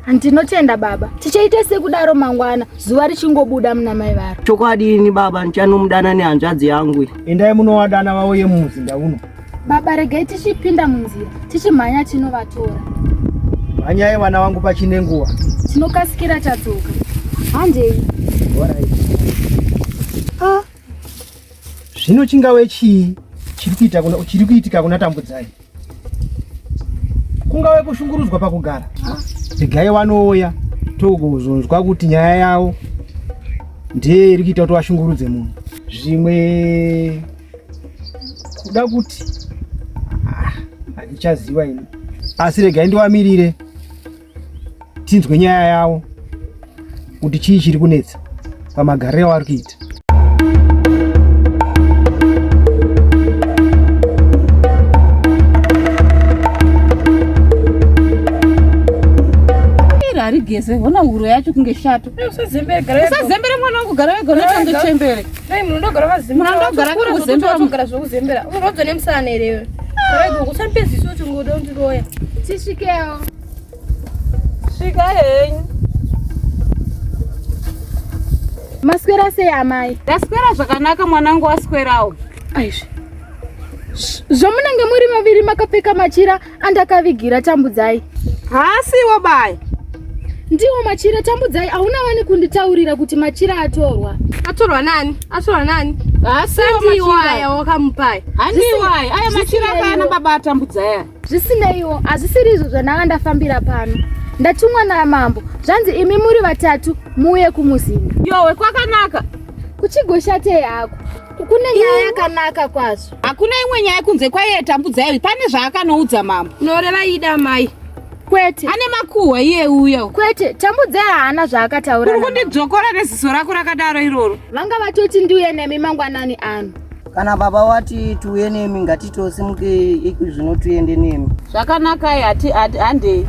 Handinotenda baba, tichaita sekudaro mangwana zuva richingobuda muna mai varo. Chokwadi baba, ndichanomudana nehanzvadzi yangu. Endai munowadana vauye mumuzinda uno. Baba, regai tichipinda munzira tichimhanya tinovatora. Mhanyai vana vangu pachine nguva. Tinokasikira tadzoka. Handei. Zvino chingave chii chiri kuitika kuna Tambudzai? Kungave kushungurudzwa pakugara. Regai vanouya togozonzwa kuti nyaya yavo ndiye iri kuita kuti vashungurudze munhu. Zvimwe kuda kuti handichaziva ini, asi regai ndivamirire tinzwe nyaya yavo kuti chii chiri kunetsa pamagariro avari kuita. Ari geze ona huro yacho kunge shato. Usazembere mwana wangu gara wega unotonge chembere. Dai munondogara vazembera. Munondogara kuri kuzembera mugara zvokuzembera. Unorodza nemusana here. Garego kusampeziso chingodo ndiroya. Tisvikewo. Svika henyu. Maswera sei amai? Ndaswera zvakanaka mwanangu waswerawo. Aizvi. Zvomunenge muri maviri makapfeka machira andakavigira Tambudzai. Hasiwo baya. Ndiwo machira Tambudzai, hauna wani kunditaurira kuti machira atorwa. Atorwa nani? Atorwa nani? Hasiwo waya wakamupai. Handiwai, aya machira kana baba Tambudzai. Zvisineiwo, hazvisiri izvo zvandanga ndafambira pano. Ndatumwa namambo, zvanzi imi muri vatatu muuye kumuzinda. Yowe kwakanaka. Kuchigoshatei hako. Kune nyaya yakanaka kwazvo. Hakuna imwe nyaya kunze kwaiye Tambudzai, pane zvaakanoudza mambo. Noreva ida mai. Kwete. Ane makuhwa iye uyo. Kwete, Tambudzai haana zvaakataura. Uri kundidzokora neziso rako rakadaro iroro. Vanga vatoti ndiuye nemi mangwanani ano. Kana baba wati tuuye nemi ngatitosimuke iki zvino tuende nemi. Zvakanaka handei.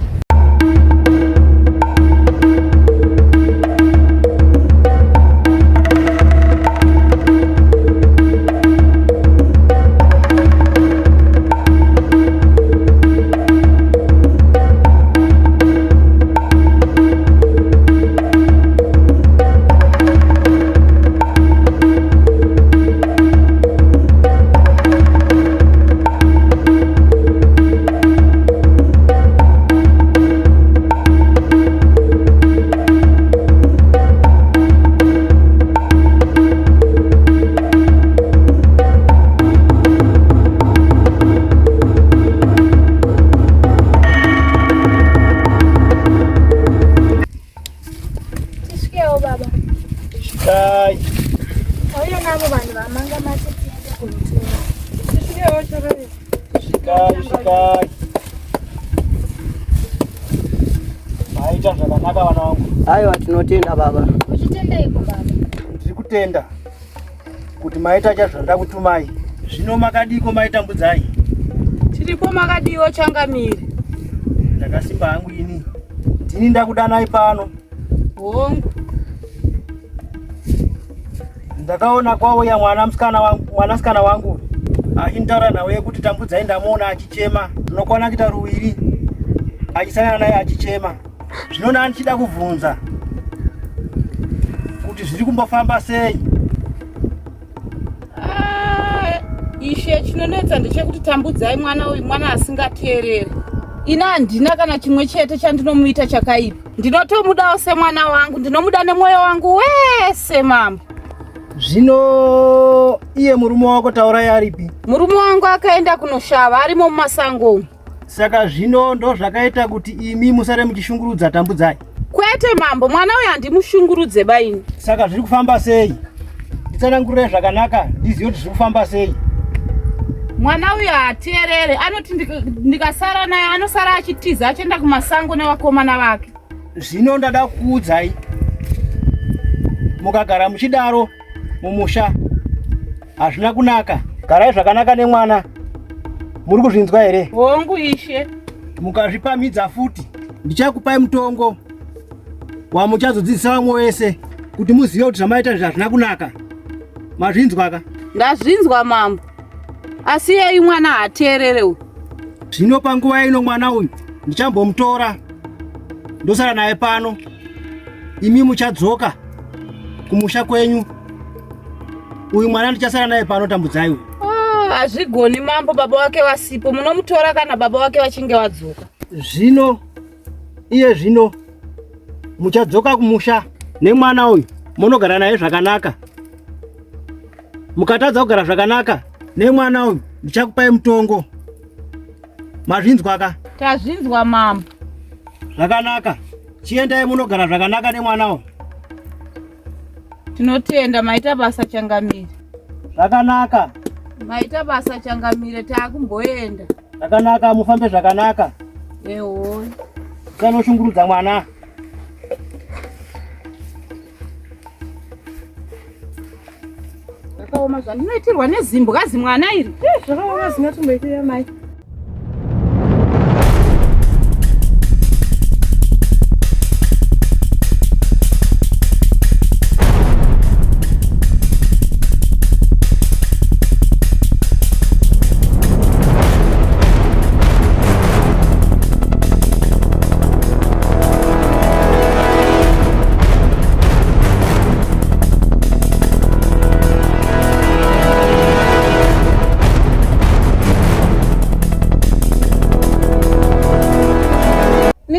Shikai. Maita zvakanaka vana vangu. Aiwa, tinotenda baba. Uchitendeiko baba? Ndiri kutenda kuti maita chazvanda kutumai. Zvino makadiko maitambudzai. Tiripo makadiwo Changamire. Ndakasimba hangu ini. Ndini ndakudanai pano. Hongu. Ndakaona kwauya mwanasikana wangu achintaura nawe kuti tambudzai ndamuona achichema. Ndinokwana kuita ruwiri achisangana naye achichema. Zvino nani chida kubvunza kuti zviri kumbofamba sei? Ishe chinonetsa ndechekuti tambudzai mwana uyu mwana asingateereri. Ina handina kana chimwe chete chandinomuita chakaipa. Ndinotomudawo semwana wangu, ndinomuda nemwoyo wangu wese mama. Zvino iye murume wako taurai aripi? Murume wangu akaenda kunoshava arimo mumasango. Saka zvino ndo zvakaita kuti imi musare muchishungurudza tambudzai? Kwete mambo, mwana uyu handimushungurudze baini. Saka zviri kufamba sei? Nditsanangurire zvakanaka ndizive kuti zviri kufamba sei. Mwana uyu haateerere, anoti ndikasara naye anosara achitiza achienda kumasango nevakomana vake. Zvino ndada kukuudzai, mukagara muchidaro mumusha hazvina kunaka. Garai zvakanaka nemwana. Muri kuzvinzwa here? Hongu ishe. Mukazvipamidza futi ndichakupai mutongo wamuchazodzidzisa vamwe wese kuti muzive kuti zvamaita hazvina kunaka. Mazvinzwa ka? Ndazvinzwa mambo. Asi yeye mwana haateerere uyu. Zvino panguva ino mwana uyu ndichambomutora ndosara naye pano. Imi muchadzoka kumusha kwenyu. Uyu mwana ndichasara naye pano tambudzai uyu. Hazvigoni mambo, baba wake wasipo. Munomutora kana baba wake vachinge vadzoka. Zvino iye zvino muchadzoka kumusha nemwana uyu munogara naye zvakanaka. Mukatadza kugara zvakanaka nemwana uyu ndichakupai mutongo. Mazvinzwa ka? Tazvinzwa mambo. Zvakanaka. Chiendai munogara zvakanaka nemwana uyu. Tinotenda maita basa Changamire. Zvakanaka. Maita basa Changamire, taakumboenda. Zvakanaka, mufambe zvakanaka. Eho. Musanoshungurudza mwana. Zvakaoma zvandinoitirwa nezimbwazi mwana iri. Zvakaoma zvinotomboitira mai.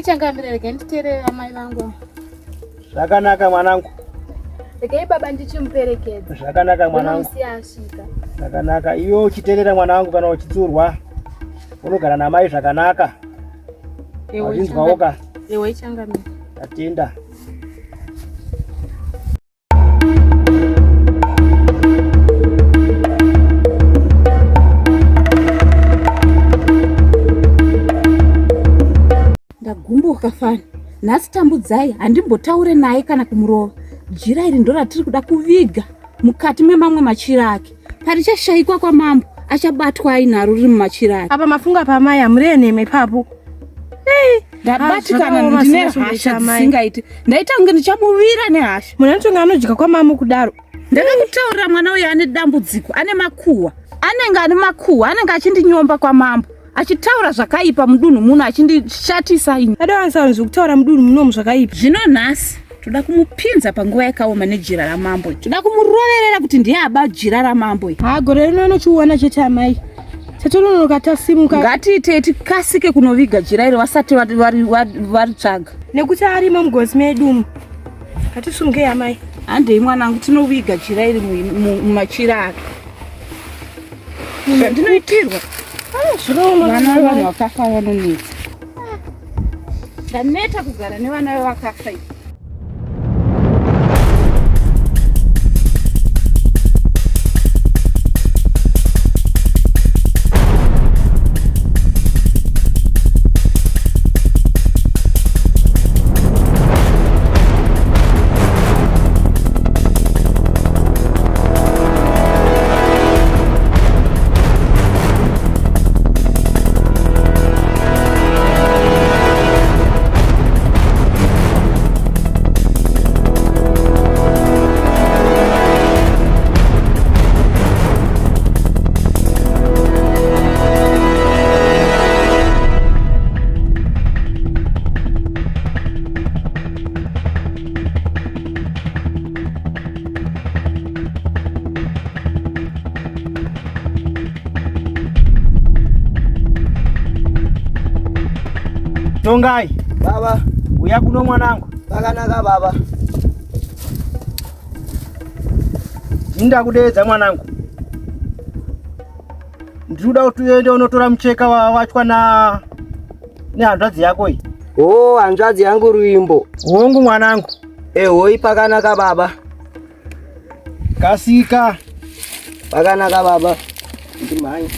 Changamire, regai nditeerera mai vangu. Zvakanaka mwanangu. Regai baba ndichimuperekedza. Zvakanaka mwanangu. Unomsiyasvika. Zvakanaka. Iwe uchiteerera mwana wangu kana uchitsurwa unogara namai zvakanaka. Wazvinzwawo ka? Ewe Changamire. Tatenda. Ndagumbuka fani. Nhasi tambudzai handimbotaure naye kana kumurova. Jira iri ndo ratiri kuda kuviga mukati memamwe machira ake. Parichashayikwa kwamambo achabatwa ainaro riri mumachira ake. Apa mafunga pamai amureneme papo. Ndabatikana ndine hasha dzisingaiti. Ndaita kunge ndichamuvira nehasha. Munanitonga anodya kwamamu kudaro. Ndakakutaurira mwana uyu ane dambudziko, ane makuhwa. Anenge ane makuhwa, anenge achindinyomba kwamambo. Achitaura zvakaipa mudunhu muno achindishatisa ini. Adawanza kutaura mudunhu muno zvakaipa. Zvino nhasi toda kumupinza panguva yakaoma nejira ramambo. Toda kumuroverera kuti ndiye aba jira ramambo. Gore rino anochiona chete amai. Tatononoka tasimuka. Ngatiite tikasike kunoviga jira iri vasati varitsvaga. Nekuti arimo mugozi medu. Ngatisumukei amai. Handei mwanangu, tinoviga jira iri mumachira ake. Ndinoitirwa. Vana vevanhu vakafa vanonetsa. Ndaneta kugara nevana vevakafa. Tongai. Baba. Uya kuno mwanangu. Pakanaka baba. Ndakudedza mwanangu. Ndikuda kuti uende unotora mucheka wawachwa nehanzvadzi yako iyi. Oh, hanzvadzi yangu Ruimbo. Hongu mwanangu. Hoi pakanaka baba. Kasika. Pakanaka baba. Ndimhanya.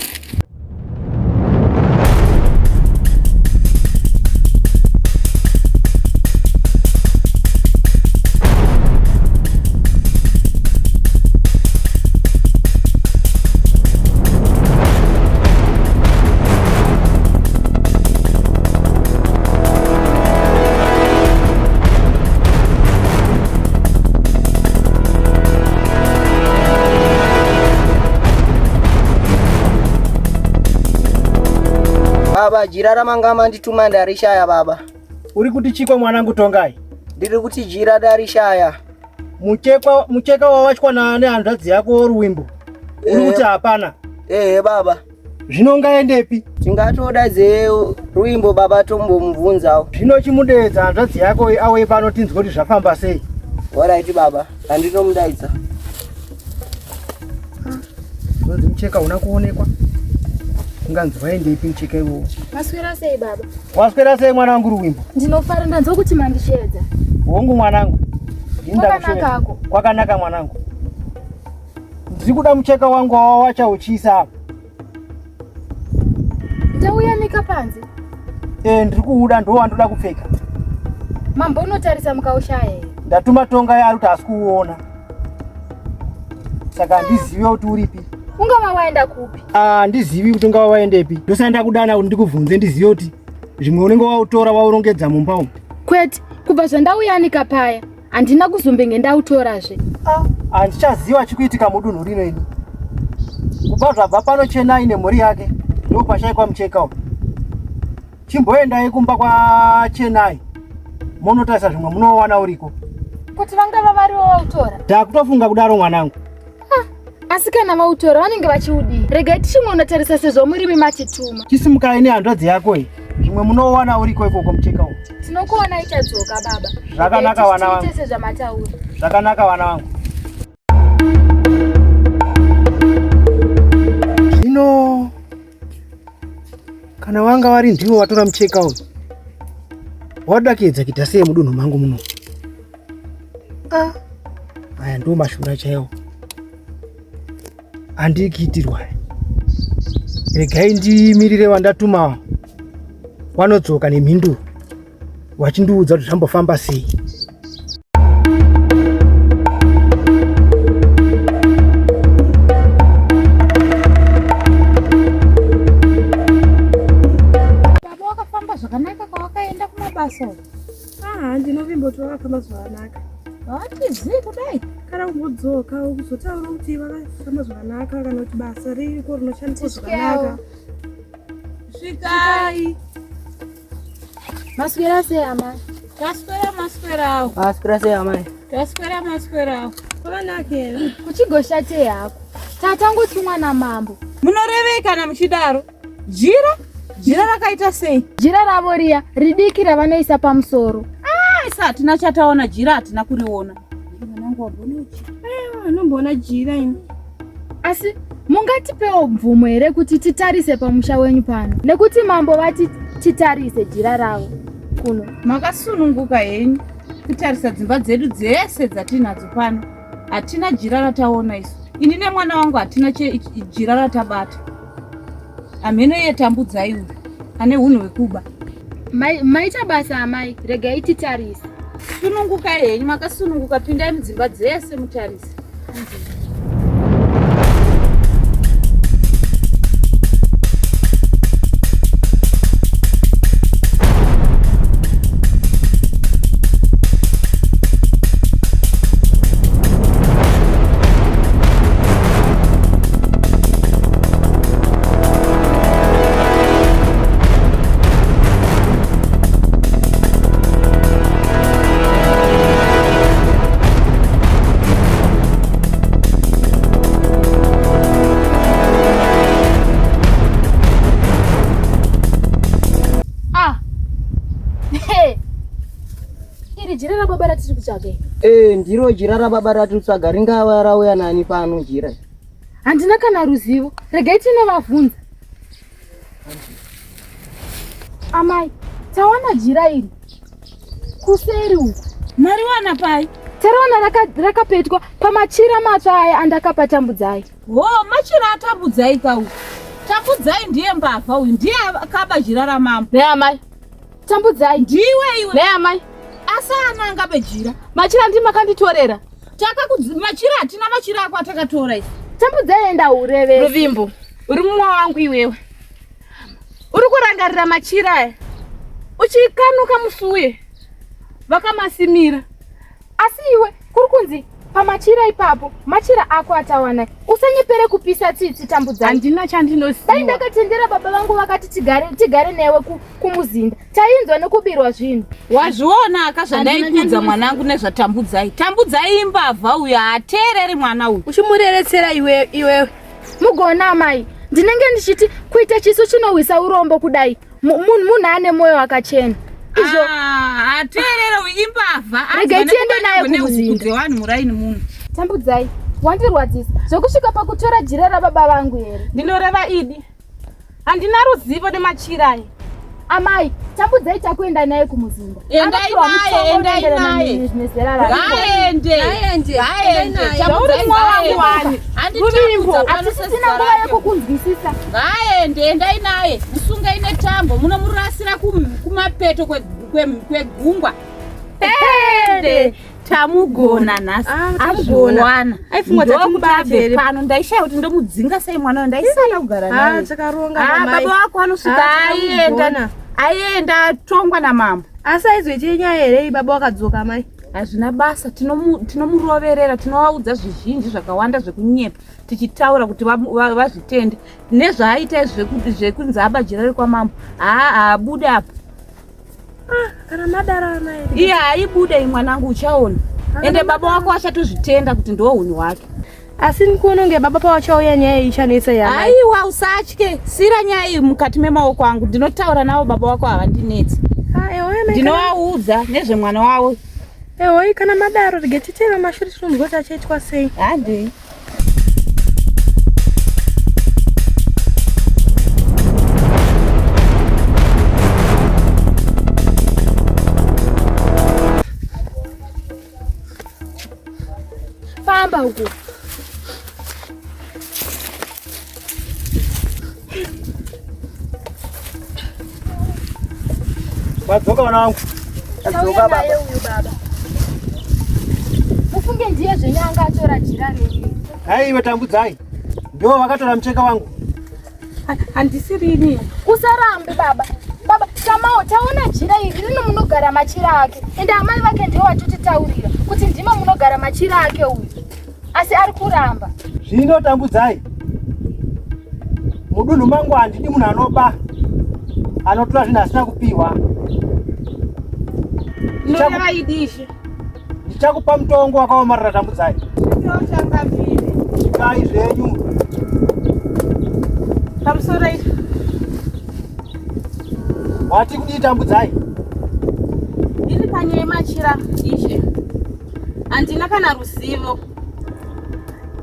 Baba, jira ramanga mandituma ndarishaya baba. Uri kuti chikwa mwanangu Tongai? Ndiri kuti jira darishaya. Mucheka wawachwa nehanzvadzi yako Ruimbo. Uri kuti hapana? Baba. Zvino ngaendepi? Tingatoda zeu Ruimbo baba tombomubvunzawo. Zvino chimudeedza hanzvadzi yako auye pano tinzwe kuti zvafamba sei. Alright baba, handinomudaidza. Zvinonzi mucheka una kuonekwa. Unganzi waendepi mucheka iwowo? Maswera sei baba? Waswera sei mwanangu Ruimbo? Ndinofara ndanzwa kuti mandishedza. Hongu mwanangu. Kwakanaka. Kwakanaka mwanangu. Ndiri kuda mucheka wangu wawacha uchisa apa. Ndauyanika panze? Ndiri kuuda ndo wandoda kupfeka. Mambo unotarisa mukaushaya here? Ndatuma Tongai ari kuti hasi kuuona. Saka ndizive kuti uripi. Ungava waenda kupi? Ndizivi kuti ungava waendepi. Ndosanda kudana kuti ndikubvunze ndizive kuti zvimwe unenge wautora waurongedza mumba umu. Kwete, kubva zvandauyanika paya handina kuzombenge ndautorazve. Handichaziva chikuitika mudunhu rino ini. Kubva zvabva pano Chenai nemhuri yake ndo pashaikwa mucheka uyu. Chimboendai kumba kwa Chenai munotarisa zvimwe munowana uriko. Kuti vangava variwo vautora? Ndakutofunga kudaro mwanangu. Asi kana vautora vanenge vachiudii? Regai tichimwe unotarisa sezvo murimi machituma. Chisimukai nehanzvadzi yako iyi. Zvimwe munowana uriko ikoko mucheka uyu. Tinokuona ichadzoka baba. Zvakanaka vana vangu. Tiite sezvamataura. Zvakanaka vana vangu. Zvino kana wanga vari ndiwo watora mucheka uyu, wadoda kuedza kuita sei mudunhu mangu muno? Aya ndo mashura chaiwo. Handiri kuitirwa. Regai ndimirire wandatuma wanodzoka nemhinduro wachindiudza kuti zvambofamba sei. Baba wakafamba zvakanaka kwawakaenda kumabasa uko? Ndinovimba kuti vakafamba zvakanaka. Hawatizii kudai? Kana kumbodzoka kuzotaura kuti vakafamba zvakanaka kana kuti basa ririko rinoshandiswa zvakanaka. Svikai. Maswera sei amai? Taswera maswerawo. Aswera sei amai? Taswera maswerawo. Kwakanaka here. Kuchigoshatei hako. Tatangoti mwana mambo. Munorevei kana muchidaro? Jira rakaita sei? Jira ravo riya ridiki ravanoisa pamusoro. Isa hatina chataona jira, hatina kuriona. Mwanangu wabonochi. Anomboona jira ini. Asi mungatipewo mvumo here kuti titarise pamusha wenyu pano? Nekuti mambo vati titarise jira ravo kuno. Makasununguka henyu kutarisa dzimba dzedu dzese dzatinadzo pano. Hatina jira rataona isu. Ini nemwana wangu hatina jira ratabata. Ameno yetambudzai uyu ane hunhu hwekuba. Maita basa amai, regai titarise. Sununguka henyu, makasununguka, pindai mudzimba dzese mutarise. jira rababa ratiri kutsvaga. Ndiro jira rababa ratiri kutsvaga, ringava rauya nani pano jira. Handina kana ruzivo, regai tinovabvunza. Amai, tawana jira iri kuseri uku. Mariwana pai? Tarawana rakapetwa pamachira matsva aya andakapa Tambudzai. Machira atambudzai kau. Tambudzai ndiye mbavha uyu, ndiye akaba jira ramambo. Ne amai. Tambudzai Ndiwe iwe. Ne amai. Asana angabe jira. Machira ndi makanditorera. Machira atina machira ako atakatora isi. Tambudzai enda ureve. Ruvimbo, uri mumwe wangu iwewe. Uri kurangarira machira aya. Uchikanuka musuye. Vakamasimira. Asi iwe kuri kunzi pamachira ipapo machira ako atawana. Usanyepere kupisa tsitsi Tambudzai. Handina chandinosiya. Dai ndakatendera baba vangu vakati tigare newe kumuzinda. Tainzwa nekubirwa zvinhu. Wazviona akazvandaikudza mwanangu nezvatambudzai. Tambudzai imbavha uyu haateereri mwana uyu. Uchimureretsera iwewe. Mugona amai. Ndinenge ndichiti kuita chiso chinowisa urombo kudai. Munhu ane mwoyo wakachena. Izvo haateereri uyu imbavha. Regai tiende naye kumuzinda. Vanhu muraini munhu. Tambudzai, wandirwadzisa. Zvokusvika pakutora jira rababa vangu here. Ndinoreva Idi. Handina ruzivo nemachira aya. Amai, Tambudzai takuenda naye kumuzinda. Endai naye. Ngaende. Tambudzai ngaende. Ruvimbo, hatisisina nguva yekukunzwisisa. Ngaende, endai naye. Musunga ine tambo, munomurasira kumapeto kwegungwa. Ende. Tamugona nhasi. Azviwana. Aifunga tatikubabere pano ndaishaya kuti ndomudzinga sei mwana ndaisala kugara naye. Takaronga mai. Baba wako anosvika aienda atongwa namambo. Asi aizoite nyaya here baba wakadzoka mai? Hazvina basa, tinomuroverera, tinovaudza zvizhinji zvakawanda zvekunyepa, tichitaura kuti vazvitende. Nezvaaita zvekunzi abajira rekwamambo, haabude apa. Kana madara mai. Iye haibude mwanangu, uchaona. Ende baba wako achatozvitenda kuti ndo hunhu hwake. Asi nikuononge baba pawachauya nyaya ichanetsa ya. Aiwa, usatye, sira nyaya iyi mukati memaoko angu. Ndinotaura navo baba wako havandinetsi. Ndinovaudza nezvemwana wavo. Ewo kana madaro rege titema mashuri tinomugota achaitwa sei. Handi. Famba huko. Wadzoka wana wangu. Wadzoka baba. Mufunge ndiye zvenyanga atora jira neni. Iwe Tambudzai. Ndio wakatora mcheka wangu. Handisirini. Usarambe baba. Baba, Tamao, taona jira iri rino munogara machira ake. Ende amai vake ndiwo watotitaurira kuti ndima munogara machira ake uyu. Asi ari kuramba. Zvino Tambudzai. Mudunhu mangu handidi munhu anoba. Anotora zvinhu asina kupiwa. Noreva Idishe. Ndichakupa mutongo wakaomarara Tambudzai. Ndoshangamire. Chikai zvenyu. Pamusoro izvo. Wati kudii Tambudzai? Ndiri panyaya machira Ishe. Handina kana ruzivo.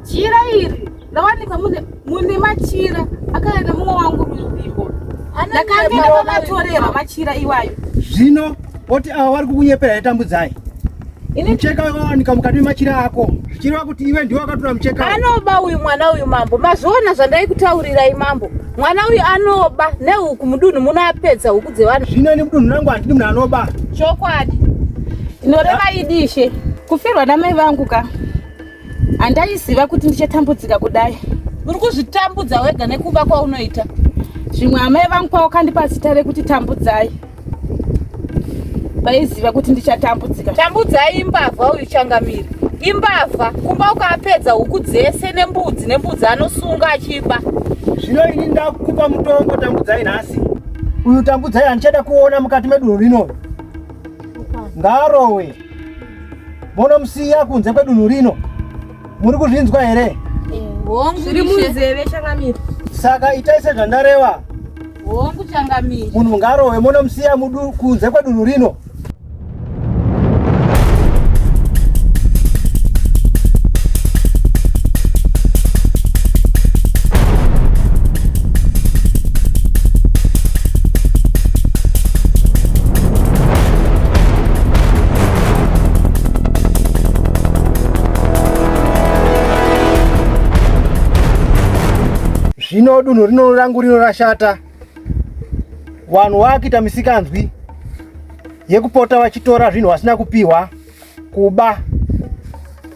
Jira iri rawanika mune machira akaenda mumwe wangu Ruvimbo. Ndakanga ndakatorera machira iwayo. Zvino oti ava vari kukunyepera Tambudzai. Mucheka wakawanika mukati memachira ako. Zvichireva kuti iwe ndiwe wakatora mucheka. Anoba uyu mwana uyu mambo. Mazviona zvandaikutaurirai mambo. Mwana uyu anoba nehuku mudunhu munoapedza huku dzevanhu. Zvino ini mudunhu rangu handidi munhu anoba. Chokwadi. Ndinoreva Idishe. Kufirwa namai vangu ka. Handaiziva kuti ndichatambudzika kudai. Uri kuzvitambudza wega nekuba kwaunoita. Zvimwe amai vangu pawakandipa zita rekuti Tambudzai. Vaiziva kuti ndichatambudzika. Tambudzai imbavha uyu Changamire. Imbavha kumba ukaapedza huku dzese nembudzi anosunga achiba. Zvino ini ndakupa mutongo Tambudzai nhasi. Uyu Tambudzai handichada kuona mukati medunhu rino. Ngarowe. Munomusiya kunze kwedunhu rino. Muri kuzvinzwa here? Hongu Zviri munzeve Changamire. Saka itai sezvandareva. Hongu Changamire. Munhu ngarowe munomusiya kunze kwedunhu rino. iro dunhu rino rangu rino rashata. Vanhu vakuita misikanzwi yekupota vachitora zvinhu vasina kupiwa kuba.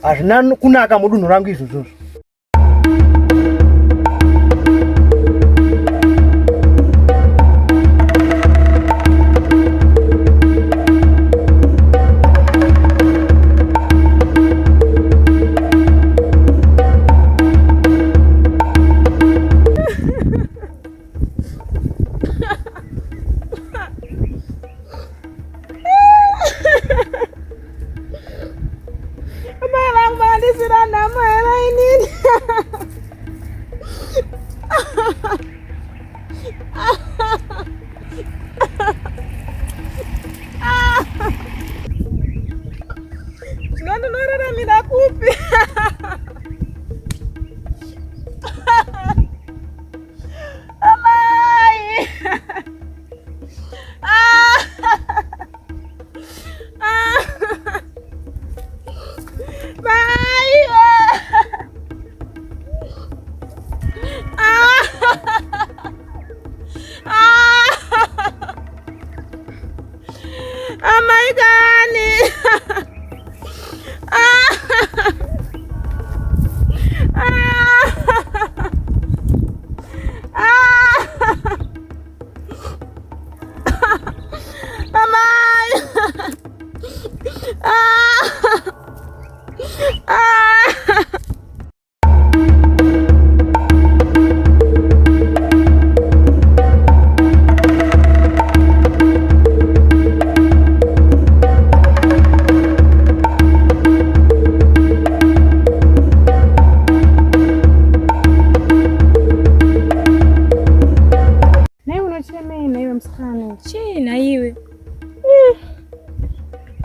Hazvina kunaka mudunhu rangu izvozvo.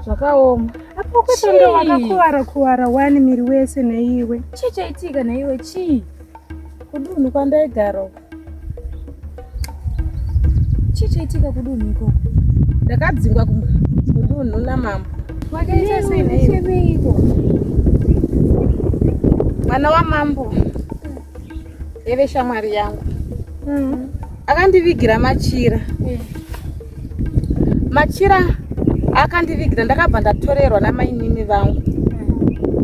Zvakaoma. Apo kwetanga wakakuvara wani miri wese neiwe. Chii chaitika naiwe chii? Kudunhu kwandaigara uko. Chii chaitika kudunhu ikoko? Ndakadzingwa kudunhu namambo. Wakaita sei naiwe? Mwana wamambo eve shamwari yangu akandivigira machira. Machira akandivigira ndakabva ndatorerwa namainini vangu,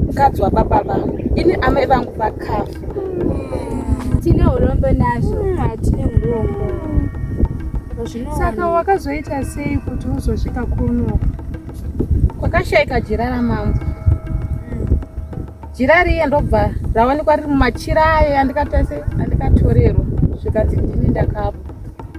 mukadzi wababa vangu, ini amai vangu vakafa. Tine urombo nazvo. Hatine urombo. Saka wakazoita sei kuti uzosvika kuno? Kwakashaika jira ramambo. Jira riye ndobva rawanikwa riri mumachira ayo andikatorerwa zvikati ndini ndakapa.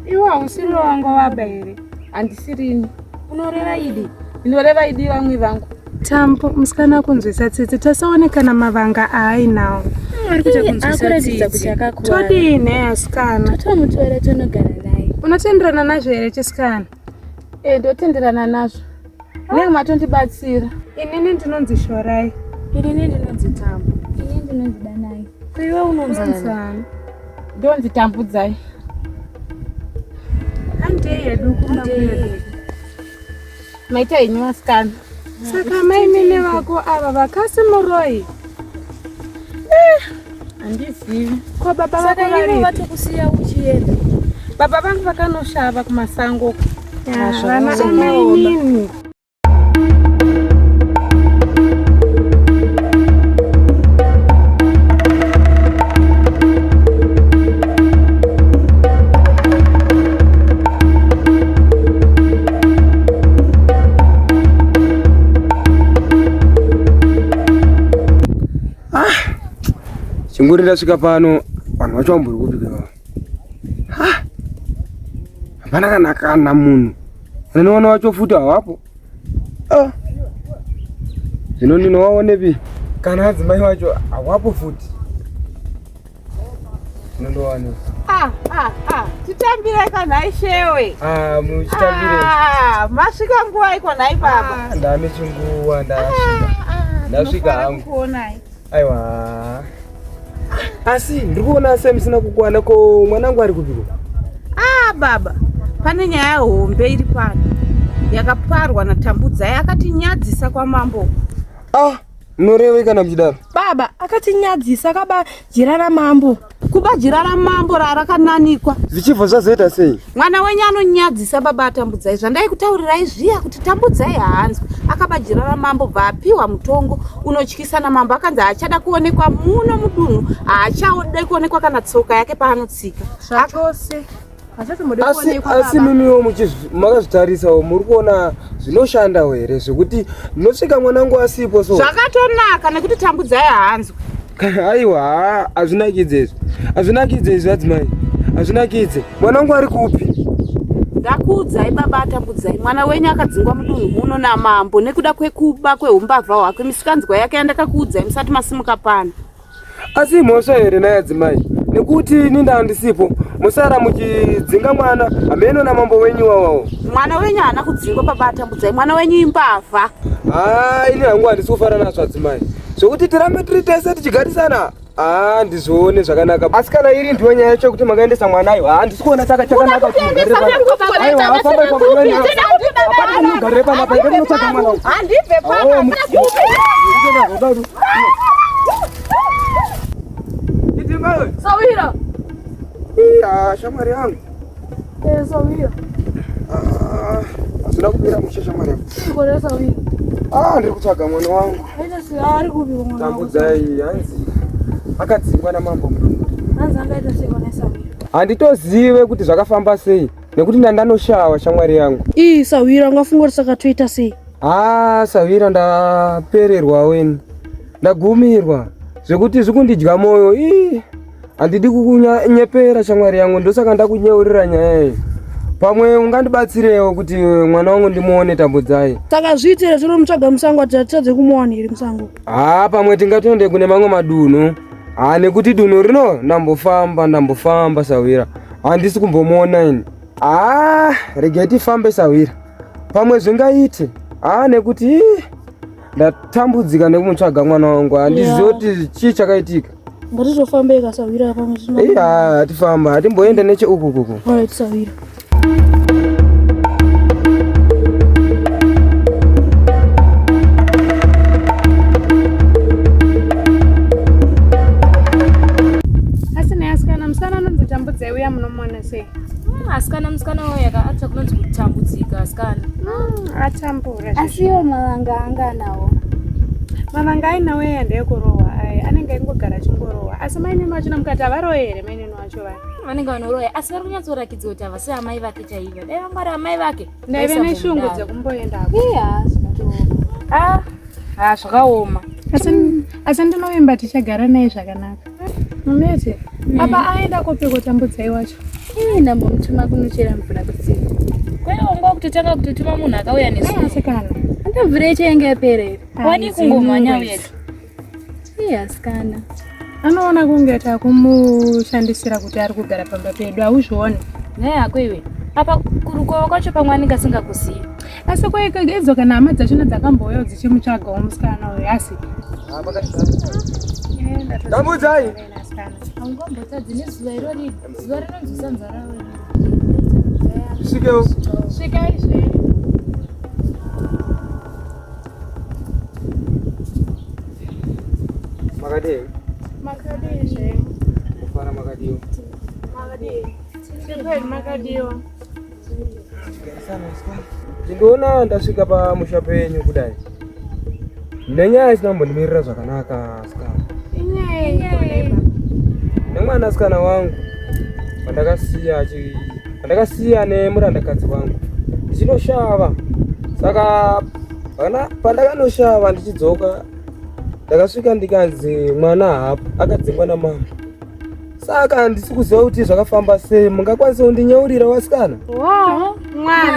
Iwe hausiri wangu wababa here? Handisirini. Unoreva idi? Ndinoreva idi vamwe vangu. Tambo, musikana kunzwisa tsitsi, tasaonekana mavanga aainawo. Akuratidza kuti akakuwara. Todini asikana? Tomutora tonogara naye. Unotenderana nazvo here chisikana? Ndotenderana nazvo. Nenge matondibatsira. Inini ndinonzi Shorai. Inini ndinonzi Tambo. Inini ndinonzi Danai. Iwe unonzani? Ndonzi Tambudzai. Handei yedu kumabwedu. Maita henyu asikana. Saka maimene vako ava vakasi muroi? Handizivi. Ko baba vako Saka ivo varipi? vatokusiya uchienda. Baba vangu vakanoshava kumasango. Vana amainini. Chinguri ndasvika pano vanhu vacho vamburi kupika. Hapana kana kana munhu. Unoona wacho futi hawapo. Zvino ndinowaonepi? Kana adzimai wacho hawapo futi. Ndinowaone. Titambire kana ishewe. Muchitambire. Masvika nguva iko nai baba. Ndame chinguva ndasvika. Ndasvika hangu. Aiwa. Asi ndikuona semusina kukwana ko mwanangu ari kupiko. Baba, pane nyaya yehombe iri pano yakaparwa naTambudzai akatinyadzisa kwamambo. Munoreva kana muchidaro? Baba akatinyadzisa akaba jira ramambo. kubajira ramambo rarakananikwa zvichibva zvazoita sei? mwana wenyu anonyadzisa baba atambudzai zvandaikutaurirai zviya kuti tambudzai haanzwi akabajira ramambo bva apiwa mutongo unotyisa namambo akanzi haachada kuonekwa muno mudunhu haachada kuonekwa kana tsoka yake paanotsika Zvachose. Asi mimiwo makazvitarisawo muri kuona zvinoshanda here zvekuti munosvika mwanangu asipo so zvakatonaka nekuti tambudzai haanzwi. Aiwa, hazvinakidze izvi. Hazvinakidze izvi adzimai. Hazvinakidze. Mwanangu ari kupi? Ndakuudzai baba atambudzai. Mwana wenyu akadzingwa mudunhu muno namambo nekuda kwekuba kweumbavha hwake. Misikanzwa yake yandakakuudzai musati masimuka pano. Asi mhosva here naye adzimai. Nekuti ninda handisipo. Musara muchidzinga mwana ameno namambo wenyu wawawo. Mwana wenyu haana kudzingwa baba atambudzai. Mwana wenyu imbavha. Ini hangu handisi kufara nazvo adzimai. Zvokuti tirambe tiri tese tichigarisana. Ndizvione zvakanaka. Asi kana iri ndiyo nyaya yacho kuti makaendesa mwanayo. Handisi kuona chakanaka kuti mugarire pano. Aiwa, hafamba pamwe. Apana mugarire pano apa. Ndiri kutsvaka mwana. Handibve pano. Sawira. Shamwari yangu. Sawira. Hazvina kupira mushe shamwari yangu. Kore Sawira. Ndiri kutsvaga mwana wangu. Aita sei ari kupi mwana? Tambudzai hanzi akadzingwa namambo mudunhu. Hanzi angaita sei kone Sawira? Handitozive kuti zvakafamba sei nekuti ndanoshawa shamwari yangu. Sawira ngafunga kuti saka toita sei? Sawira ndapererwa weni. Ndagumirwa zvekuti zvikundidya moyo. Handidi kukunyepera shamwari yangu ndosaka ndakunyeurira nyaya iyi. Pamwe ungandibatsirewo kuti mwana wangu ndimuone Tambudzai. Saka zviitire tinomutsvaga musango kuti atitadze kumuwana iri musango. Pamwe tingatonde kune mamwe madunhu. Nekuti dunhu rino ndambofamba Sawira. Handisi kumbomuona ini. Regai tifambe Sawira. Pamwe zvingaite. Nekuti ndatambudzika nekumutsvaga mwana wangu. Handizivi kuti chii chakaitika. Ngatizofambeka Sawira pamwe zvino. Tifamba. Hatimboenda necheuku. Alright Sawira. Tambudzai uya munomona sei? Asikana musikana waya acha kunonzi kutambudzika asikana. Atambura. Asi iwo mavanga anga nawo. Mavanga ainawo ende kurowa anenge ingogara chingorowa. Asi maine wacho namukati avaroere maine wacho vaya. Vanenge vanoroya asi vari kunyatsorakidza kuti avasi amai vake chaiva. Dai vangari amai vake. Ndaive neshungu dzekumboenda. Zvakaoma. Asi ndinovimba tichagara naye zvakanaka. Mumete. Apa aenda kopi kutambudzai wacho? Ndambomutuma kunochera mvura kutsika. Kwaiwa kutotanga kutotuma munhu akauya nesu. Asikana. Mvura yacho yanga yapera here. Wadi kungomhanya uyetu. Asikana. Anoona kunge takumushandisira kuti ari kugara pamba pedu hauzvioni. Naye hako iwe. Apa kurukowa kwacho pamwe anenge asingakuzivi. Asi kwaikagedzoka nama dzachona dzakambouyawo dzichimutsvagawo musikana uyu asi. Tambudzai. Haungambotadzi nezuva irori. Zuva rinonzi sanzara wewe. Svikewo. Svikai zve. Makadei. Makadei zve. Kufara makadiwo. Makadei. Svikai makadiwo. Tindoona ndasvika pamusha penyu kudai. Nenyaya isina kumbondimirira zvakanaka asikana. Inyaya nemwanasikana wangu pandakasiya nemurandakadzi wangu ndichinoshava. Saka pandakanoshava ndichidzoka ndakasvika ndikanzi mwana hapo akadzingwa namambo. Saka handisi kuziva kuti zvakafamba sei. Mungakwanisa kundinyaurira wasikana? Mwana